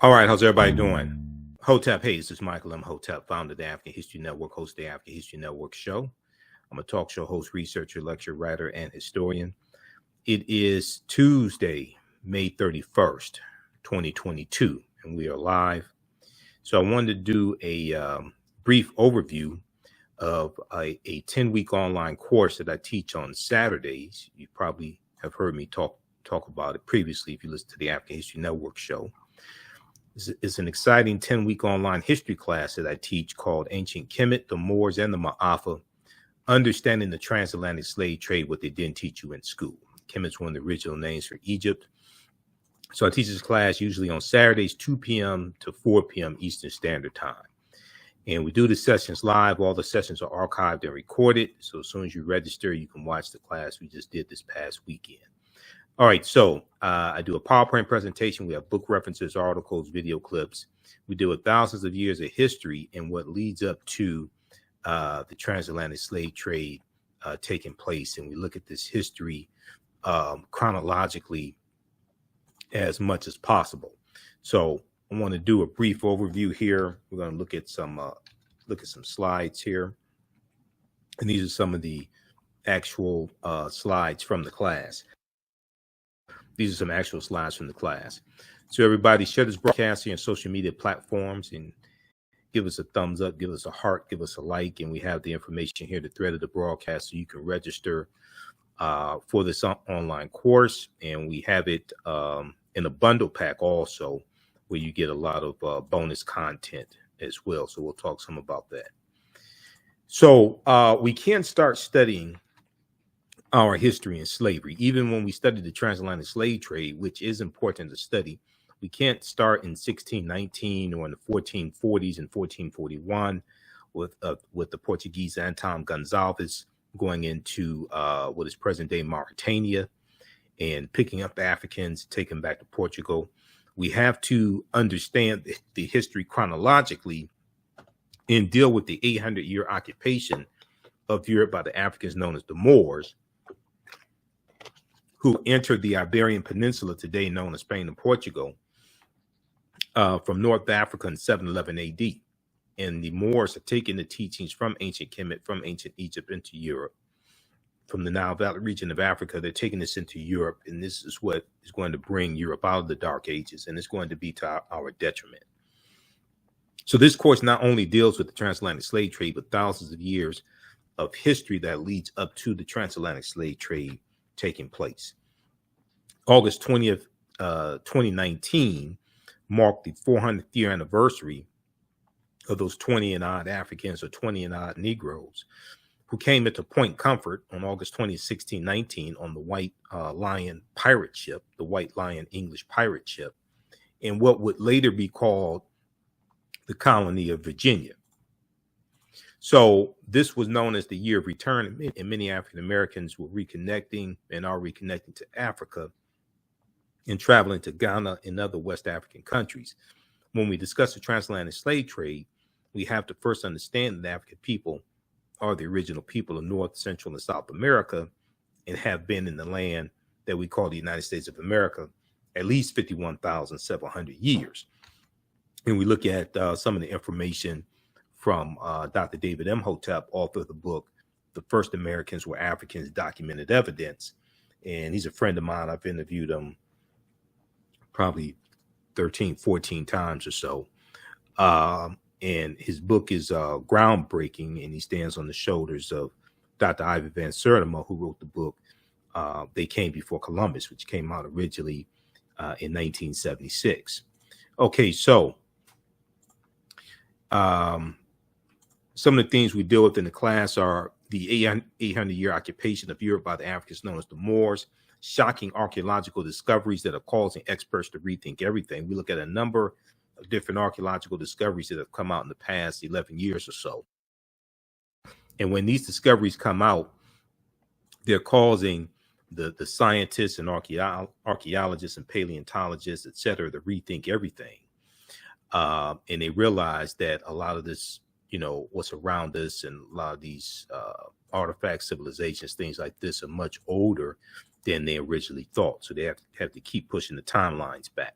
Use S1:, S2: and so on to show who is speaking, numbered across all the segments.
S1: All right, how's everybody doing? Hotep, hey, this is Michael Imhotep, founder of the African History Network, host of the African History Network show. I'm a talk show host, researcher, lecturer, writer, and historian. It is Tuesday, May 31st, 2022, and we are live. So I wanted to do a brief overview of a 10-week online course that I teach on Saturdays. You probably have heard me talk about it previously if you listen to the African History Network show. It's an exciting 10-week online history class that I teach called Ancient Kemet, the Moors, and the Ma'afa, Understanding the Transatlantic Slave Trade, what they didn't teach you in school. Kemet's one of the original names for Egypt. So I teach this class usually on Saturdays, 2 p.m. to 4 p.m. Eastern Standard Time. And we do the sessions live. All the sessions are archived and recorded. So as soon as you register, you can watch the class we just did this past weekend. All right, so I do a PowerPoint presentation. We have book references, articles, video clips. We deal with thousands of years of history and what leads up to the transatlantic slave trade taking place. And we look at this history chronologically as much as possible. So I want to do a brief overview here. We're going to look at some slides here. And these are some of the actual slides from the class. These are some actual slides from the class. So everybody share this broadcast here on social media platforms and give us a thumbs up, give us a heart, give us a like. And we have the information here, the thread of the broadcast, so you can register for this online course. And we have it in a bundle pack also, where you get a lot of bonus content as well. So we'll talk some about that. So we can start studying our history in slavery. Even when we study the transatlantic slave trade, which is important to study, we can't start in 1619 or in the 1440s and 1441 with the Portuguese Anton Gonçalves going into what is present-day Mauritania and picking up Africans, taking them back to Portugal. We have to understand the history chronologically and deal with the 800-year occupation of Europe by the Africans known as the Moors, who entered the Iberian Peninsula, today known as Spain and Portugal, from North Africa in 711 AD. And the Moors are taking the teachings from ancient Kemet, from ancient Egypt into Europe. From the Nile Valley region of Africa, they're taking this into Europe, and this is what is going to bring Europe out of the Dark Ages, and it's going to be to our detriment. So this course not only deals with the transatlantic slave trade, but thousands of years of history that leads up to the transatlantic slave trade taking place. August 20th, 2019 marked the 400th year anniversary of those 20 and odd Africans or 20 and odd Negroes who came into Point Comfort on August 20th, 1619 on the White Lion pirate ship, the White Lion English pirate ship, in what would later be called the colony of Virginia. So this was known as the year of return, and many African Americans were reconnecting and are reconnecting to Africa and traveling to Ghana and other West African countries. When we discuss the transatlantic slave trade, we have to first understand that African people are the original people of North, Central, and South America and have been in the land that we call the United States of America at least 51,700 years. And we look at some of the information from Dr. David Imhotep, author of the book, The First Americans Were Africans, Documented Evidence. And he's a friend of mine. I've interviewed him probably 13, 14 times or so. And his book is groundbreaking, and he stands on the shoulders of Dr. Ivy Van Sertima, who wrote the book, They Came Before Columbus, which came out originally in 1976. Okay, so some of the things we deal with in the class are the 800-year occupation of Europe by the Africans known as the Moors, shocking archaeological discoveries that are causing experts to rethink everything. We look at a number of different archaeological discoveries that have come out in the past 11 years or so. And when these discoveries come out, they're causing the scientists and archaeologists and paleontologists, et cetera, to rethink everything. And they realize that a lot of this, what's around us and a lot of these artifacts, civilizations, things like this are much older than they originally thought. So they have to keep pushing the timelines back.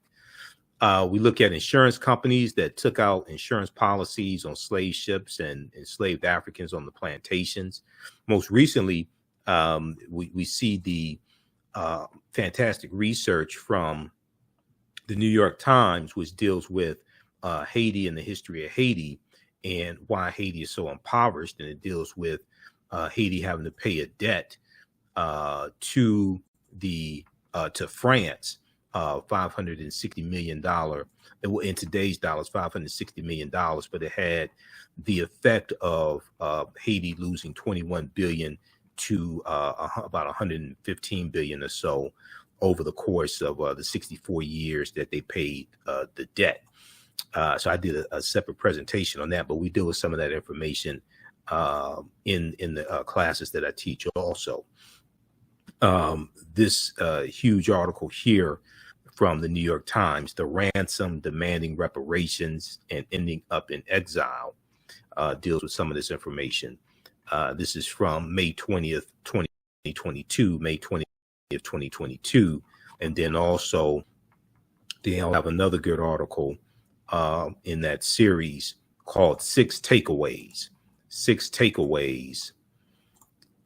S1: We look at insurance companies that took out insurance policies on slave ships and enslaved Africans on the plantations. Most recently, we see the fantastic research from the New York Times, which deals with Haiti and the history of Haiti and why Haiti is so impoverished. And it deals with Haiti having to pay a debt to France, $560 million. In today's dollars, $560 million, but it had the effect of Haiti losing 21 billion to about 115 billion or so over the course of the 64 years that they paid the debt. So I did a separate presentation on that, but we deal with some of that information in the classes that I teach also. This huge article here from the New York Times, The Ransom Demanding Reparations and Ending Up in Exile, deals with some of this information. This is from May 20th, 2022, May 20th, 2022. And then also they'll have another good article in that series called Six Takeaways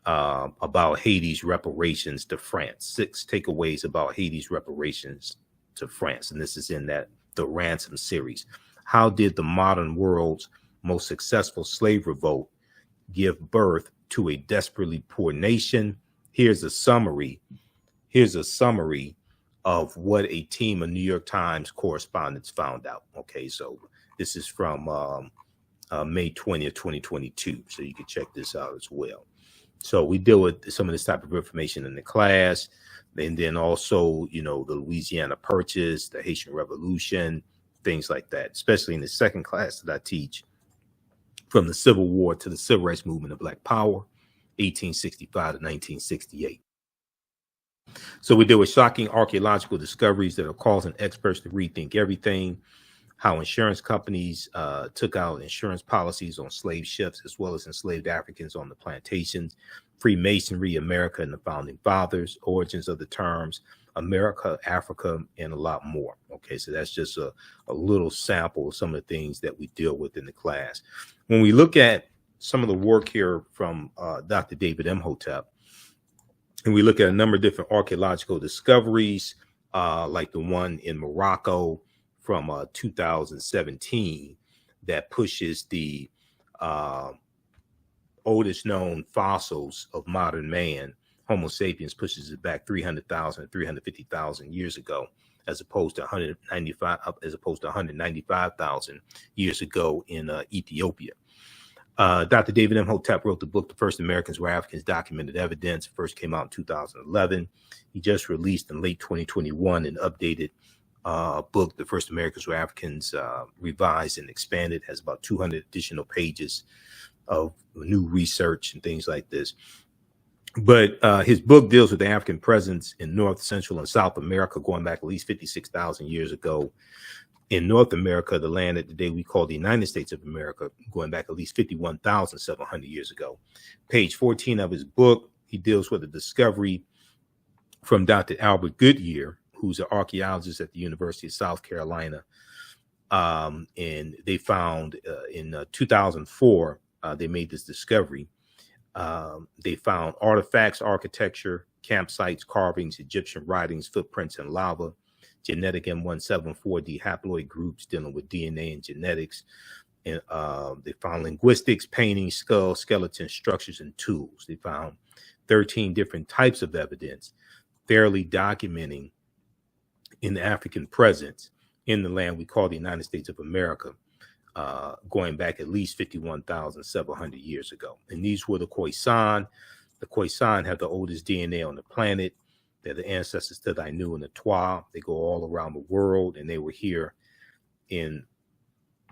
S1: about Haiti's reparations to France. 6 takeaways about Haiti's reparations to France. And this is in the Ransom series. How did the modern world's most successful slave revolt give birth to a desperately poor nation? Here's a summary of what a team of New York Times correspondents found out. Okay, so this is from May 20th, 2022. So you can check this out as well. So we deal with some of this type of information in the class. And then also, the Louisiana Purchase, the Haitian Revolution, things like that, especially in the second class that I teach, from the Civil War to the Civil Rights Movement of Black Power, 1865 to 1968. So we deal with shocking archaeological discoveries that are causing experts to rethink everything, how insurance companies took out insurance policies on slave ships, as well as enslaved Africans on the plantations, Freemasonry, America and the Founding Fathers, origins of the terms America, Africa, and a lot more. Okay, so that's just a little sample of some of the things that we deal with in the class. When we look at some of the work here from Dr. David Imhotep, and we look at a number of different archaeological discoveries, like the one in Morocco from 2017 that pushes the oldest known fossils of modern man, Homo sapiens, pushes it back 300,000, 350,000 years ago, as opposed to 195,000 years ago in Ethiopia. Dr. David Imhotep wrote the book, The First Americans Were Africans, Documented Evidence. It first came out in 2011. He just released in late 2021 an updated book, The First Americans Were Africans, revised and expanded, has about 200 additional pages of new research and things like this. But his book deals with the African presence in North, Central, and South America, going back at least 56,000 years ago. In North America, the land that today we call the United States of America, going back at least 51,700 years ago. Page 14 of his book, he deals with a discovery from Dr. Albert Goodyear, who's an archaeologist at the University of South Carolina. And they found in 2004, they made this discovery. They found artifacts, architecture, campsites, carvings, Egyptian writings, footprints in lava, genetic M174D haploid groups dealing with DNA and genetics. And they found linguistics, paintings, skulls, skeletons, structures, and tools. They found 13 different types of evidence, fairly documenting in the African presence in the land we call the United States of America, going back at least 51,700 years ago. And these were the Khoisan. The Khoisan have the oldest DNA on the planet. They're the ancestors to the Ainu and the Twa. They go all around the world, and they were here in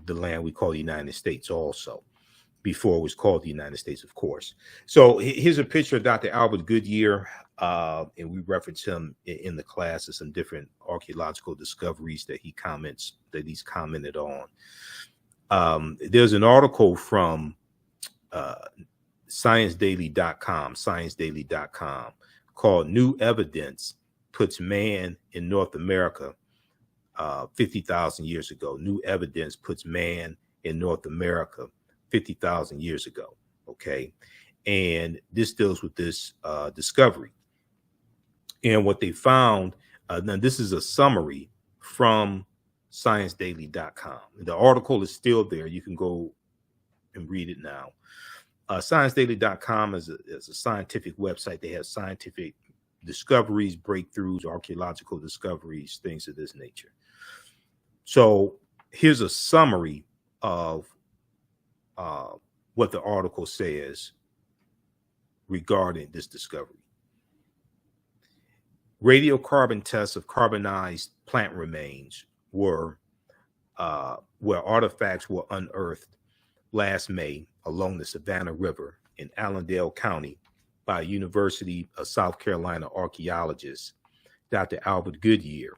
S1: the land we call the United States also, before it was called the United States, of course. So here's a picture of Dr. Albert Goodyear, and we reference him in the class of some different archaeological discoveries that he's commented on. There's an article from ScienceDaily.com, called New Evidence Puts Man in North America 50,000 years ago. New evidence puts man in North America 50,000 years ago. Okay. And this deals with this discovery. And what they found, now this is a summary from ScienceDaily.com. The article is still there. You can go and read it now. ScienceDaily.com is a scientific website. They have scientific discoveries, breakthroughs, archaeological discoveries, things of this nature. So here's a summary of what the article says regarding this discovery. Radiocarbon tests of carbonized plant remains were where artifacts were unearthed last May along the Savannah River in Allendale County by University of South Carolina archaeologist Dr. Albert Goodyear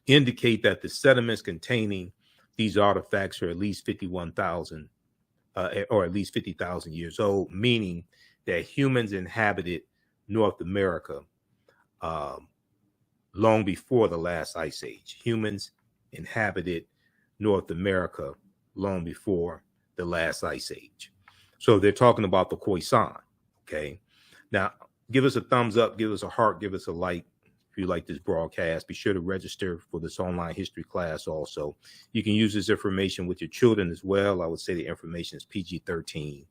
S1: indicate that the sediments containing these artifacts are at least 51,000 or at least 50,000 years old, meaning that humans inhabited North America long before the last ice age. Humans inhabited North America long before the last ice age. So they're talking about the Khoisan. Okay. Now, give us a thumbs up, give us a heart, give us a like if you like this broadcast. Be sure to register for this online history class also. You can use this information with your children as well. I would say the information is PG-13.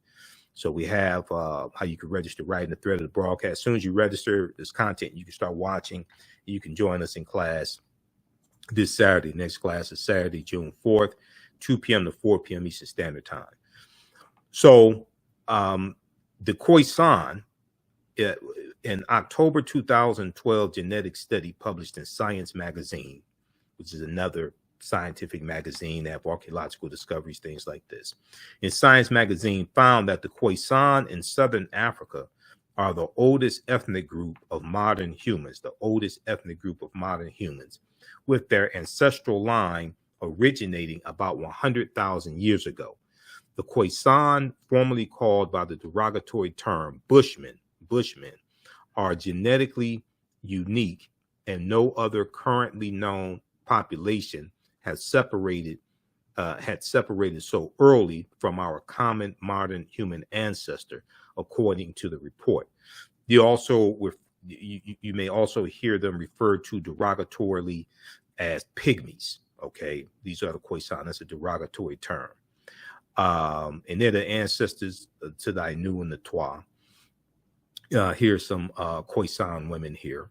S1: So we have how you can register right in the thread of the broadcast. As soon as you register this content, you can start watching. You can join us in class this Saturday. Next class is Saturday, June 4th, 2 p.m. to 4 p.m. Eastern Standard Time. So the Khoisan, in October 2012 genetic study published in Science magazine, which is another scientific magazine that have archaeological discoveries, things like this. In Science magazine found that the Khoisan in Southern Africa are the oldest ethnic group of modern humans, with their ancestral line originating about 100,000 years ago. The Khoisan, formerly called by the derogatory term Bushmen, are genetically unique, and no other currently known population had separated so early from our common modern human ancestor, according to the report. You may also hear them referred to derogatorily as pygmies. Okay, these are the Khoisan. That's a derogatory term. And they're the ancestors to the Ainu and the Twa. Here's some Khoisan women here.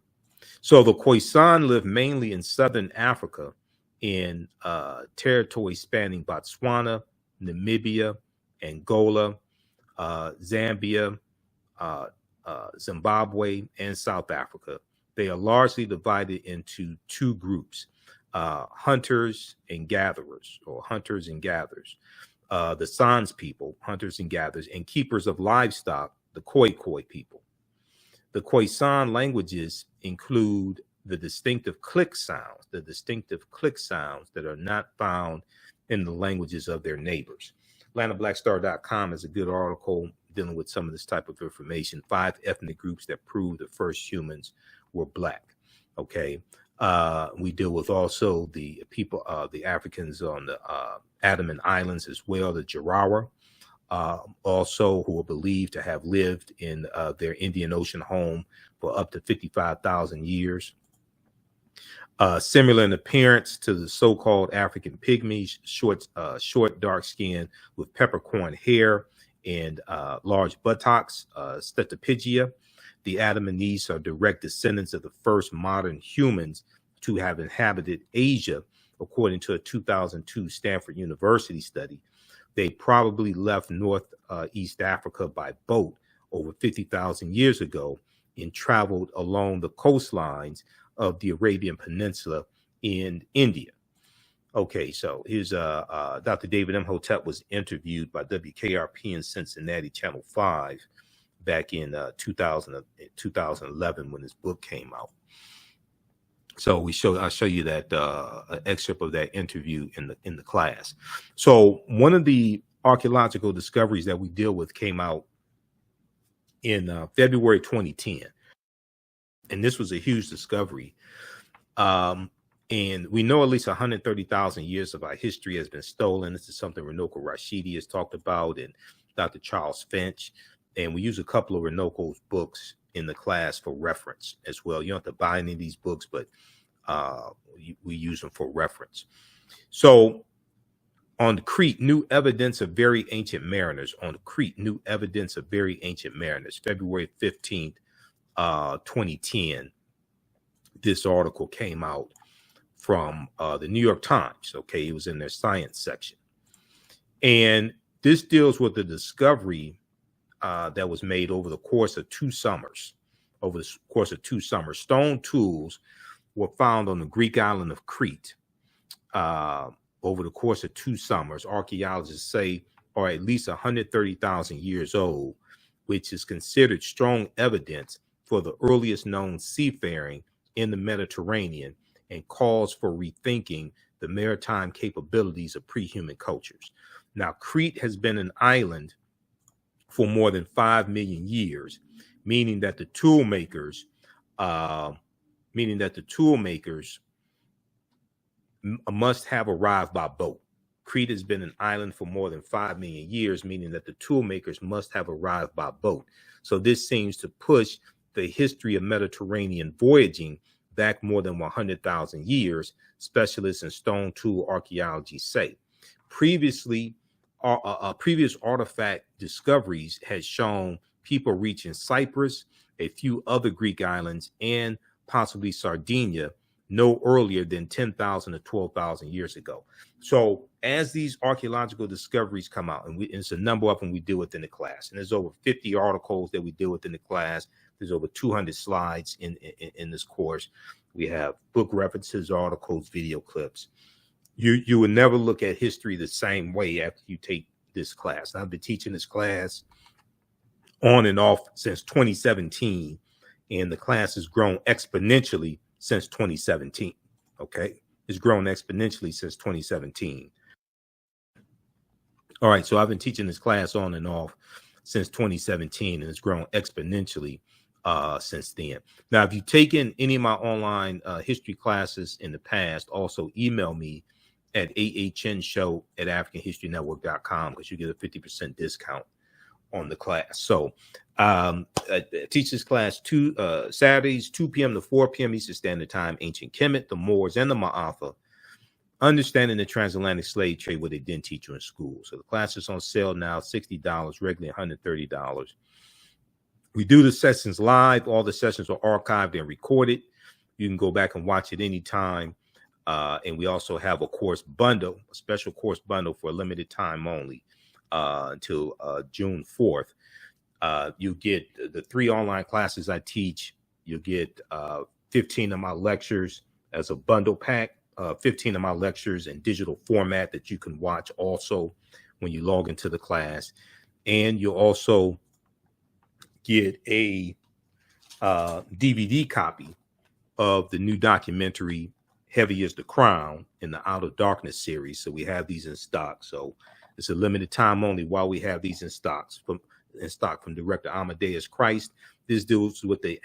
S1: So the Khoisan live mainly in Southern Africa in territory spanning Botswana, Namibia, Angola, Zambia, Zimbabwe, and South Africa. They are largely divided into two groups, hunters and gatherers. The Sans people, hunters and gatherers, and keepers of livestock, the Khoi people. The Khoisan languages include the distinctive click sounds that are not found in the languages of their neighbors. AtlantaBlackStar.com is a good article dealing with some of this type of information. 5 ethnic groups that prove the first humans were black. Okay. We deal with also the people, the Africans on the Andaman Islands as well, the Jarawa, also who are believed to have lived in their Indian Ocean home for up to 55,000 years. Similar in appearance to the so-called African pygmies, short, dark skin with peppercorn hair and large buttocks, Stetopigia. The Andamanese are direct descendants of the first modern humans to have inhabited Asia, according to a 2002 Stanford University study. They probably left Northeast Africa by boat over 50,000 years ago and traveled along the coastlines of the Arabian Peninsula in India. Okay, so here's Dr. David Imhotep was interviewed by WKRP in Cincinnati, Channel 5, back in 2011 when this book came out. So I'll show you that excerpt of that interview in the class. So one of the archaeological discoveries that we deal with came out in February 2010, and this was a huge discovery. And And we know at least 130,000 years of our history has been stolen. This is something Runoko Rashidi has talked about, and Dr. Charles Finch. And we use a couple of Runoko's books in the class for reference as well. You don't have to buy any of these books, but we use them for reference. So on Crete, new evidence of very ancient mariners. On Crete, new evidence of very ancient mariners. February 15th, 2010, this article came out from the New York Times. Okay, it was in their science section. And this deals with the discovery that was made over the course of 2 summers. Over the course of 2 summers, stone tools were found on the Greek island of Crete over the course of 2 summers. Archaeologists say are at least 130,000 years old, which is considered strong evidence for the earliest known seafaring in the Mediterranean and calls for rethinking the maritime capabilities of pre-human cultures. Now, Crete has been an island for more than 5 million years, meaning that the tool makers must have arrived by boat. Crete has been an island for more than 5 million years, meaning that the tool makers must have arrived by boat. So this seems to push the history of Mediterranean voyaging back more than 100,000 years, specialists in stone tool archaeology say. Previous artifact discoveries had shown people reaching Cyprus, a few other Greek islands, and possibly Sardinia no earlier than 10,000 to 12,000 years ago. So as these archaeological discoveries come out, and it's a number of them we deal with in the class, and there's over 50 articles that we deal with in the class. There's over 200 slides in this course. We have book references, articles, video clips. You will never look at history the same way after you take this class. I've been teaching this class on and off since 2017, and the class has grown exponentially since 2017. Okay, it's grown exponentially since 2017. All right, so I've been teaching this class on and off since 2017, and it's grown exponentially since then. Now, if you've taken any of my online history classes in the past, also email me at ahnshow@africanhistorynetwork.com because you get a 50% discount on the class. So I teach this class Saturdays, 2 p.m. to 4 p.m. Eastern Standard Time, Ancient Kemet, the Moors, and the Ma'afa, understanding the transatlantic slave trade, what they didn't teach you in school. So the class is on sale now, $60, regularly $130. We do the sessions live. All the sessions are archived and recorded. You can go back and watch it anytime. And we also have a course bundle, a special course bundle for a limited time only until June 4th. You get the 3 online classes I teach. You get 15 of my lectures as a bundle pack, 15 of my lectures in digital format that you can watch also when you log into the class. And you'll also get a DVD copy of the new documentary Heavy is the Crown in the Out of Darkness series. So we have these in stock. So it's a limited time only while we have these in stock from director Amadeus Christ. This deals with the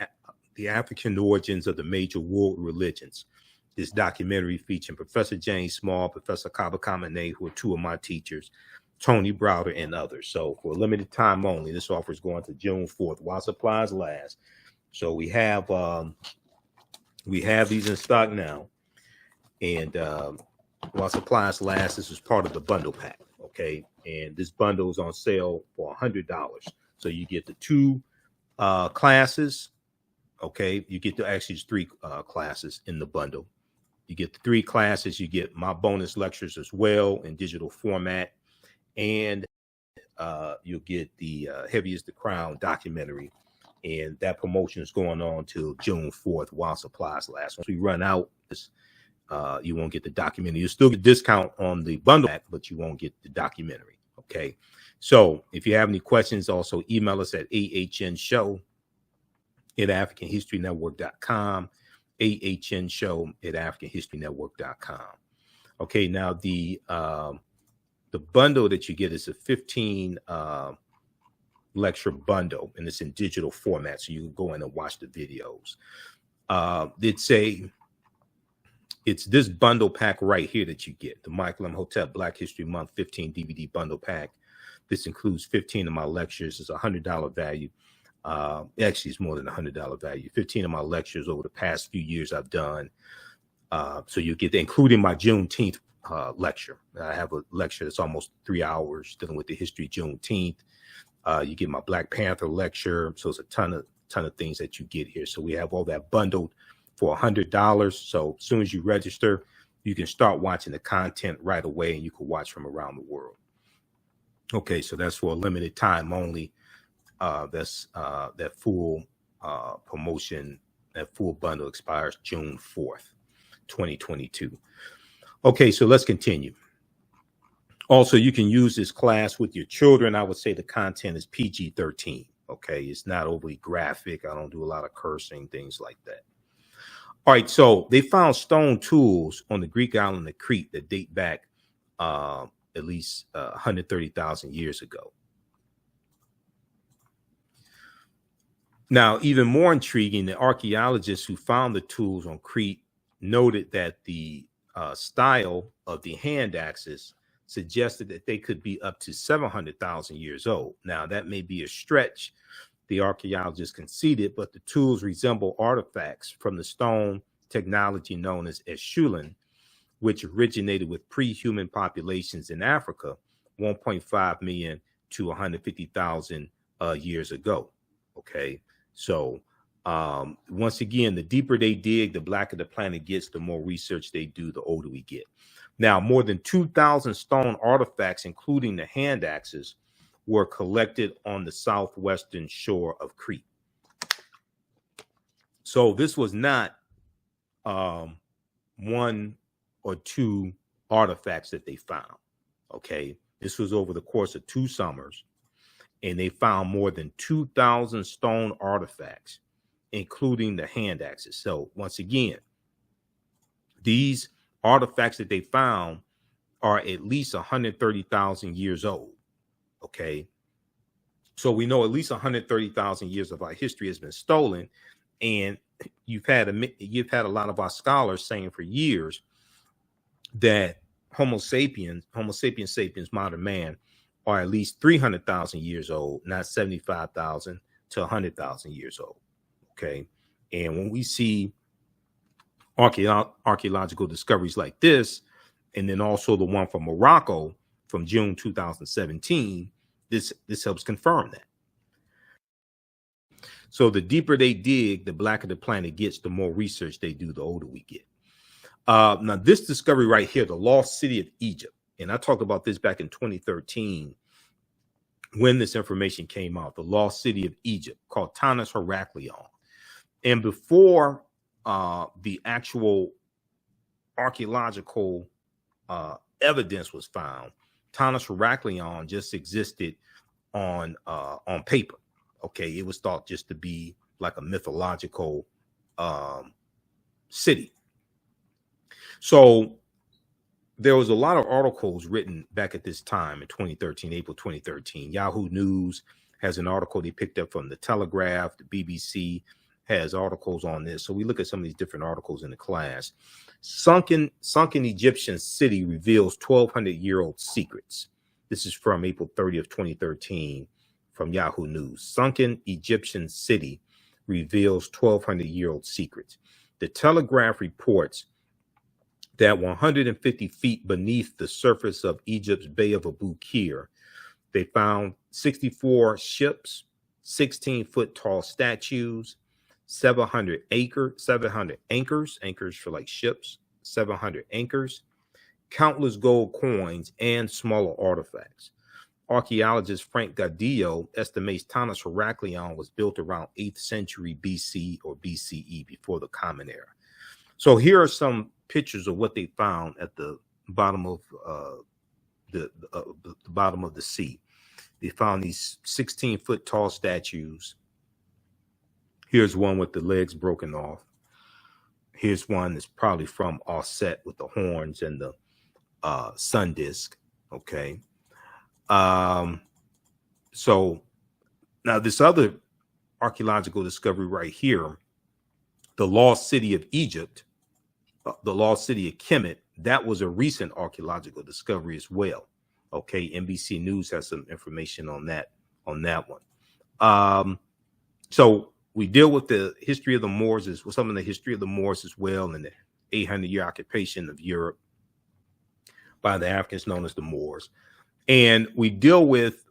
S1: African origins of the major world religions. This documentary featuring Professor James Small, Professor Kaba Kamene, who are 2 of my teachers, Tony Browder, and others. So for a limited time only, this offer is going to June 4th while supplies last. So we have these in stock now, and while supplies last, this is part of the bundle pack. Okay, and this bundle is on sale for $100. So you get the 2 classes. Okay, you get the actually 3 classes in the bundle. You get the 3 classes. You get my bonus lectures as well in digital format. And you'll get the Heavy is the Crown documentary. And that promotion is going on till June 4th while supplies last. Once we run out, you won't get the documentary. You'll still get a discount on the bundle, but you won't get the documentary. Okay. So if you have any questions, also email us at ahnshow@africanhistorynetwork.com, ahnshow@africanhistorynetwork.com. Okay. Now the bundle that you get is a 15 lecture bundle, and it's in digital format, so you can go in and watch the videos. It's a it's this bundle pack right here that you get, the Michael Imhotep Black History Month 15 DVD bundle pack. This includes 15 of my lectures. It's $100 value. Actually, it's more than $100 value. 15 of my lectures over the past few years I've done. So you get, including my Juneteenth lecture. I have a lecture that's almost 3 hours dealing with the history of Juneteenth. You get my Black Panther lecture. So it's a ton of things that you get here. So we have all that bundled for $100. So as soon as you register, you can start watching the content right away, and you can watch from around the world. Okay, so that's for a limited time only. That's that full promotion, that full bundle expires June 4th, 2022. Okay, so let's continue. Also, you can use this class with your children. I would say the content is PG-13. Okay, it's not overly graphic. I don't do a lot of cursing, things like that. All right, so they found stone tools on the Greek island of Crete that date back at least 130,000 years ago. Now, even more intriguing, the archaeologists who found the tools on Crete noted that the style of the hand axes suggested that they could be up to 700,000 years old. Now, that may be a stretch, the archaeologists conceded, but the tools resemble artifacts from the stone technology known as Eschulen, which originated with pre-human populations in Africa 1.5 million to 150,000 years ago. Okay, so once again, the deeper they dig, the blacker the planet gets, the more research they do, the older we get. Now, more than 2,000 stone artifacts, including the hand axes, were collected on the southwestern shore of Crete. So this was not one or two artifacts that they found. Okay, this was over the course of 2 summers, and they found more than 2,000 stone artifacts, including the hand axes. So once again, these artifacts that they found are at least 130,000 years old. Okay, so we know at least 130,000 years of our history has been stolen, and you've had a lot of our scholars saying for years that Homo sapiens, modern man, are at least 300,000 years old, not 75,000 to 100,000 years old. Okay, and when we see archaeological discoveries like this, and then also the one from Morocco from June 2017, this helps confirm that. So the deeper they dig, the blacker the planet gets, the more research they do, the older we get. Now, this discovery right here, the lost city of Egypt, and I talked about this back in 2013 when this information came out, the lost city of Egypt called Tanis Heraklion. And before the actual archaeological evidence was found, Tanis Heraklion just existed on paper. Okay, it was thought just to be like a mythological city. So there was a lot of articles written back at this time in 2013, April 2013. Yahoo News has an article they picked up from the Telegraph. The BBC has articles on this. So we look at some of these different articles in the class. Sunken Egyptian city reveals 1,200-year-old secrets. This is from April 30th, 2013 from Yahoo News. Sunken Egyptian city reveals 1,200-year-old secrets. The Telegraph reports that 150 feet beneath the surface of Egypt's Bay of Abu Qir, they found 64 ships, 16-foot tall statues, 700 anchors for like ships, 700 anchors, countless gold coins, and smaller artifacts. Archaeologist Frank Gaudillo estimates Tanis Heraklion was built around 8th century BC or BCE, before the Common Era. So here are some pictures of what they found at the bottom of the bottom of the sea. They found these 16-foot tall statues. Here's one with the legs broken off. Here's one that's probably from Offset with the horns and the sun disk. Okay. So now this other archaeological discovery right here, the lost city of Egypt, the lost city of Kemet, that was a recent archaeological discovery as well. Okay, NBC News has some information on that one. So we deal with the history of the Moors, with some of the history of the Moors as well, and the 800-year occupation of Europe by the Africans known as the Moors. And we deal with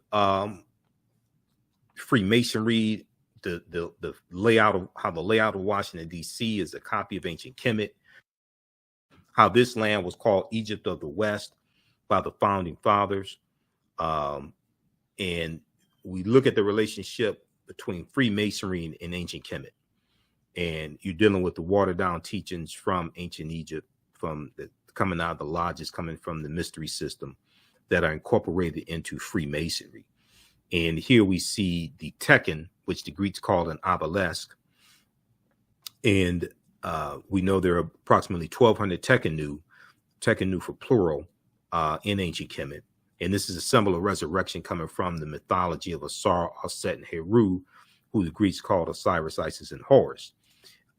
S1: Freemasonry, the layout of how the layout of Washington, D.C. is a copy of ancient Kemet, how this land was called Egypt of the West by the founding fathers. And we look at the relationship between Freemasonry and ancient Kemet. And you're dealing with the watered down teachings from ancient Egypt, coming out of the lodges, coming from the mystery system that are incorporated into Freemasonry. And here we see the Tekken, which the Greeks called an obelisk. And we know there are approximately 1,200 Tekkenu for plural, in ancient Kemet. And this is a symbol of resurrection coming from the mythology of Asar, Aset, and Heru, who the Greeks called Osiris, Isis, and Horus.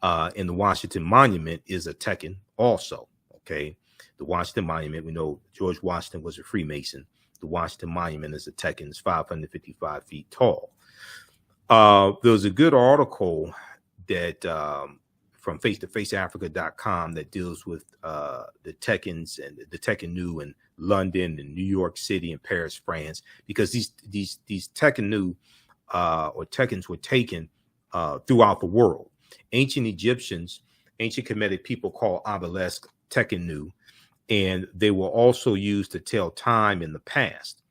S1: And the Washington Monument is a Tekken also, okay? The Washington Monument, we know George Washington was a Freemason. The Washington Monument is a Tekken, it's 555 feet tall. There was a good article that from face-to-faceafrica.com that deals with the Tekkens and the Tekkenu in London and New York City and Paris, France, because these Tekkenu or Tekkens were taken throughout the world. Ancient Egyptians, ancient Kemetic people call obelisk Tekkenu, and they were also used to tell time in the past.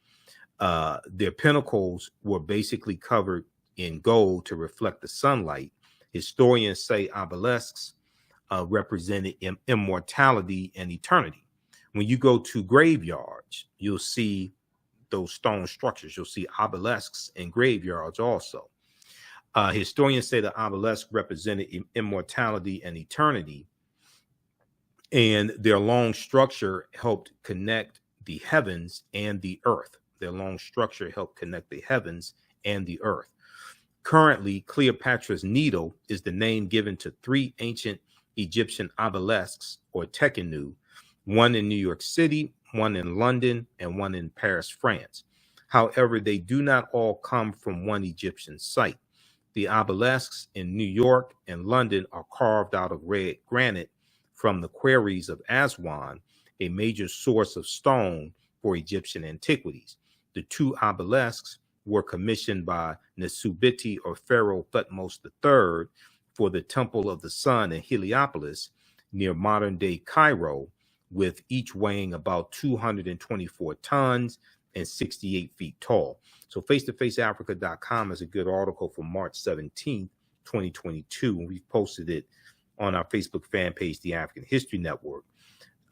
S1: Their pinnacles were basically covered in gold to reflect the sunlight. Historians say obelisks represented immortality and eternity. When you go to graveyards, you'll see those stone structures. You'll see obelisks in graveyards also. Historians say the obelisk represented immortality and eternity, and their long structure helped connect the heavens and the earth. Their long structure helped connect the heavens and the earth. Currently, Cleopatra's Needle is the name given to 3 ancient Egyptian obelisks, or Tekkenu, one in New York City, one in London, and one in Paris, France. However, they do not all come from one Egyptian site. The obelisks in New York and London are carved out of red granite from the quarries of Aswan, a major source of stone for Egyptian antiquities. The 2 obelisks were commissioned by Nesubiti or Pharaoh Thutmose III for the Temple of the Sun in Heliopolis near modern-day Cairo, with each weighing about 224 tons and 68 feet tall. So face-to-faceafrica.com is a good article from March 17th, 2022, and we've posted it on our Facebook fan page, The African History Network.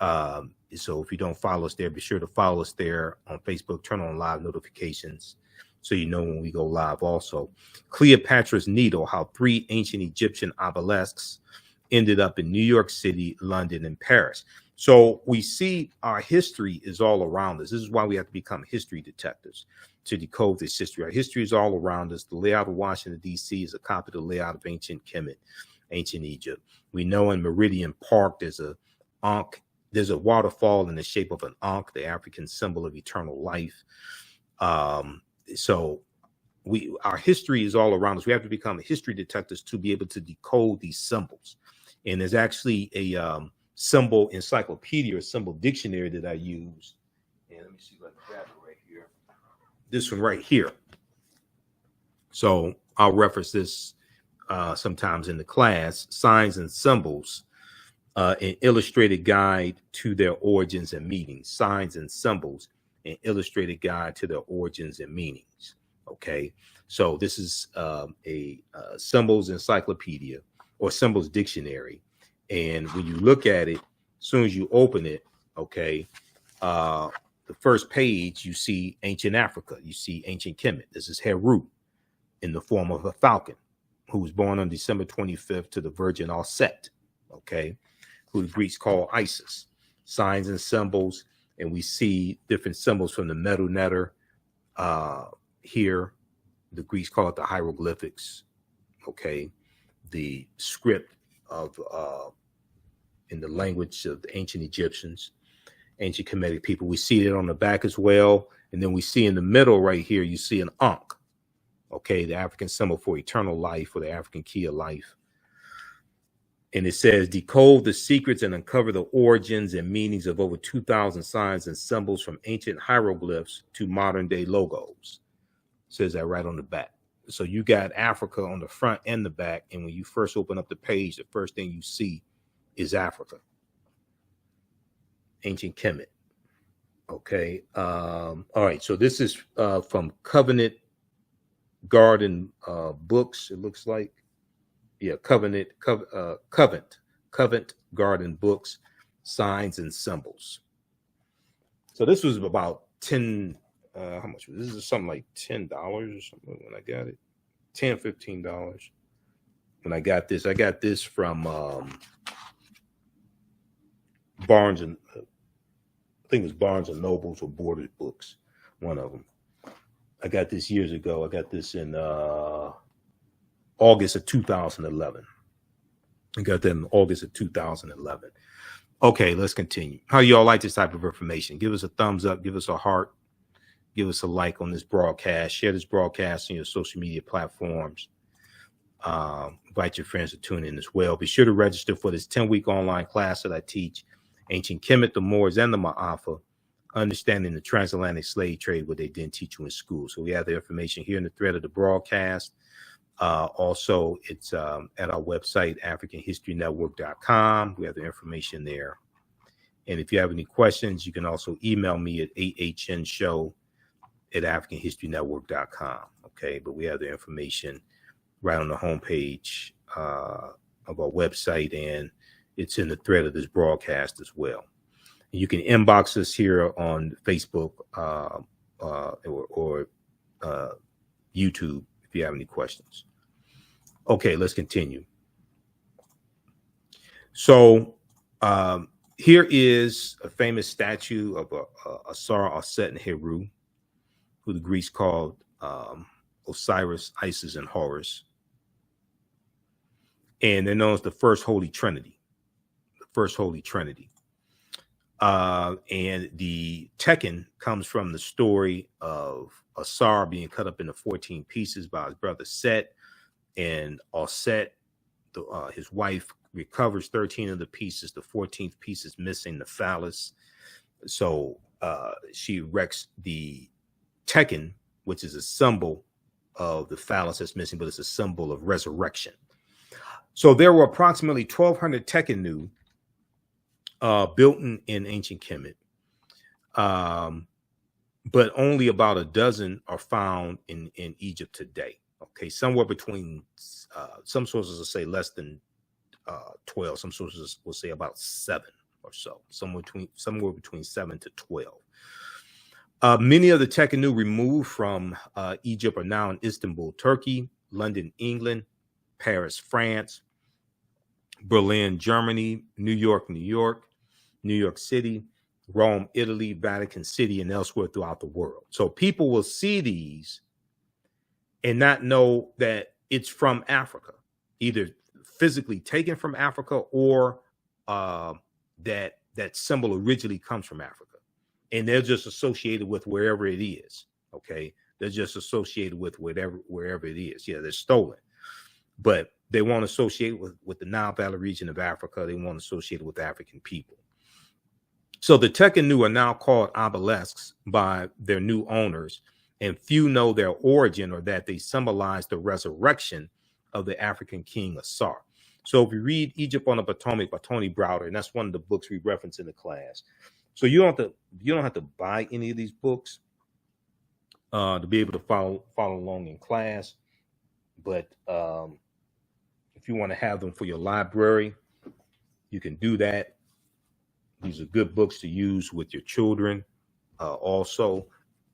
S1: So if you don't follow us there, be sure to follow us there on Facebook, turn on live notifications so you know when we go live also. Cleopatra's Needle, how 3 ancient Egyptian obelisks ended up in New York City, London, and Paris. So we see our history is all around us. This is why we have to become history detectives to decode this history. Our history is all around us. The layout of Washington, D.C. is a copy of the layout of ancient Kemet, ancient Egypt. We know in Meridian Park there's a Ankh. There's a waterfall in the shape of an Ankh, the African symbol of eternal life. So our history is all around us. We have to become history detectives to be able to decode these symbols. And there's actually a symbol encyclopedia or symbol dictionary that I use. And let me see if I can grab it right here. This one right here. So I'll reference this sometimes in the class. Signs and Symbols, an illustrated guide to their origins and meanings. Signs and Symbols, an illustrated guide to their origins and meanings. Okay, so this is a symbols encyclopedia or symbols dictionary. And when you look at it, as soon as you open it, okay, the first page, you see ancient Africa. You see ancient Kemet. This is Heru in the form of a falcon who was born on December 25th to the Virgin Aset, okay, who the Greeks call Isis. Signs and Symbols, and we see different symbols from the metal netter here. The Greeks call it the hieroglyphics, okay, the script of in the language of the ancient Egyptians, ancient Kemetic people. We see it on the back as well. And then we see in the middle right here, you see an Ankh, okay, the African symbol for eternal life, or the African key of life. And it says, decode the secrets and uncover the origins and meanings of over 2,000 signs and symbols from ancient hieroglyphs to modern day logos. It says that right on the back. So you got Africa on the front and the back. And when you first open up the page, the first thing you see is Africa. Ancient Kemet. Okay. All right. So this is from Covenant Garden Books, it looks like. Yeah, Covent Garden Books, Signs and Symbols. So this was about 10, how much? This is something like $10 or something when I got it. $10, $15 when I got this. I got this from Barnes and I think it was Barnes and Nobles or Borders Books, one of them. I got this years ago. I got this in August of 2011. I got that in August of 2011. Okay, let's continue. How y'all like this type of information? Give us a thumbs up. Give us a heart. Give us a like on this broadcast. Share this broadcast on your social media platforms. Invite your friends to tune in as well. Be sure to register for this 10-week online class that I teach. Ancient Kemet, the Moors, and the Ma'afa. Understanding the transatlantic slave trade, what they didn't teach you in school. So we have the information here in the thread of the broadcast. Also, it's at our website, AfricanHistoryNetwork.com. We have the information there. And if you have any questions, you can also email me at ahnshow@AfricanHistoryNetwork.com. Okay, but we have the information right on the homepage of our website, and it's in the thread of this broadcast as well. And you can inbox us here on Facebook or YouTube if you have any questions. Okay, let's continue. So here is a famous statue of Asar, Aset, and Heru, who the Greeks called Osiris, Isis, and Horus. And they're known as the First Holy Trinity. The First Holy Trinity. And the Tekken comes from the story of Asar being cut up into 14 pieces by his brother Set, and Aset, his wife, recovers 13 of the pieces. The 14th piece is missing, the phallus. So she erects the Tekken, which is a symbol of the phallus that's missing, but it's a symbol of resurrection. So there were approximately 1,200 Tekkenu built in ancient Kemet, but only about a dozen are found in Egypt today. Okay, somewhere between some sources will say less than 12. Some sources will say about 7 or so. Somewhere between 7 to 12. Many of the Tekkenu removed from Egypt are now in Istanbul, Turkey, London, England, Paris, France, Berlin, Germany, New York, New York City, Rome, Italy, Vatican City, and elsewhere throughout the world. So people will see these and not know that it's from Africa, either physically taken from Africa or that symbol originally comes from Africa. And they're just associated with wherever it is. Okay. They're just associated with wherever it is. Yeah, they're stolen. But they won't associate with the Nile Valley region of Africa. They won't associate with African people. So the Tekkenu are now called obelisks by their new owners, and few know their origin or that they symbolize the resurrection of the African king Asar. So if you read Egypt on the Potomac by Tony Browder, and that's one of the books we reference in the class. So you don't have to buy any of these books to be able to follow along in class. But if you want to have them for your library, you can do that. These are good books to use with your children also.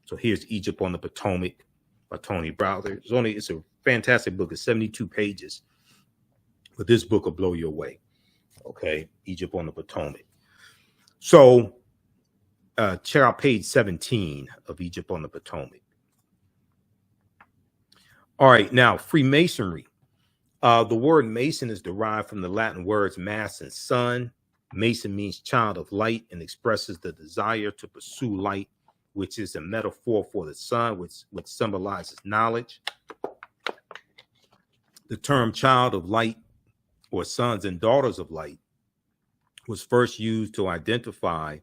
S1: So here's Egypt on the Potomac by Tony Browder. It's a fantastic book. It's 72 pages. But this book will blow you away. Okay, Egypt on the Potomac. So check out page 17 of Egypt on the Potomac. All right, now Freemasonry. The word Mason is derived from the Latin words mass and sun. Mason means child of light and expresses the desire to pursue light, which is a metaphor for the sun, which symbolizes knowledge. The term child of light or sons and daughters of light was first used to identify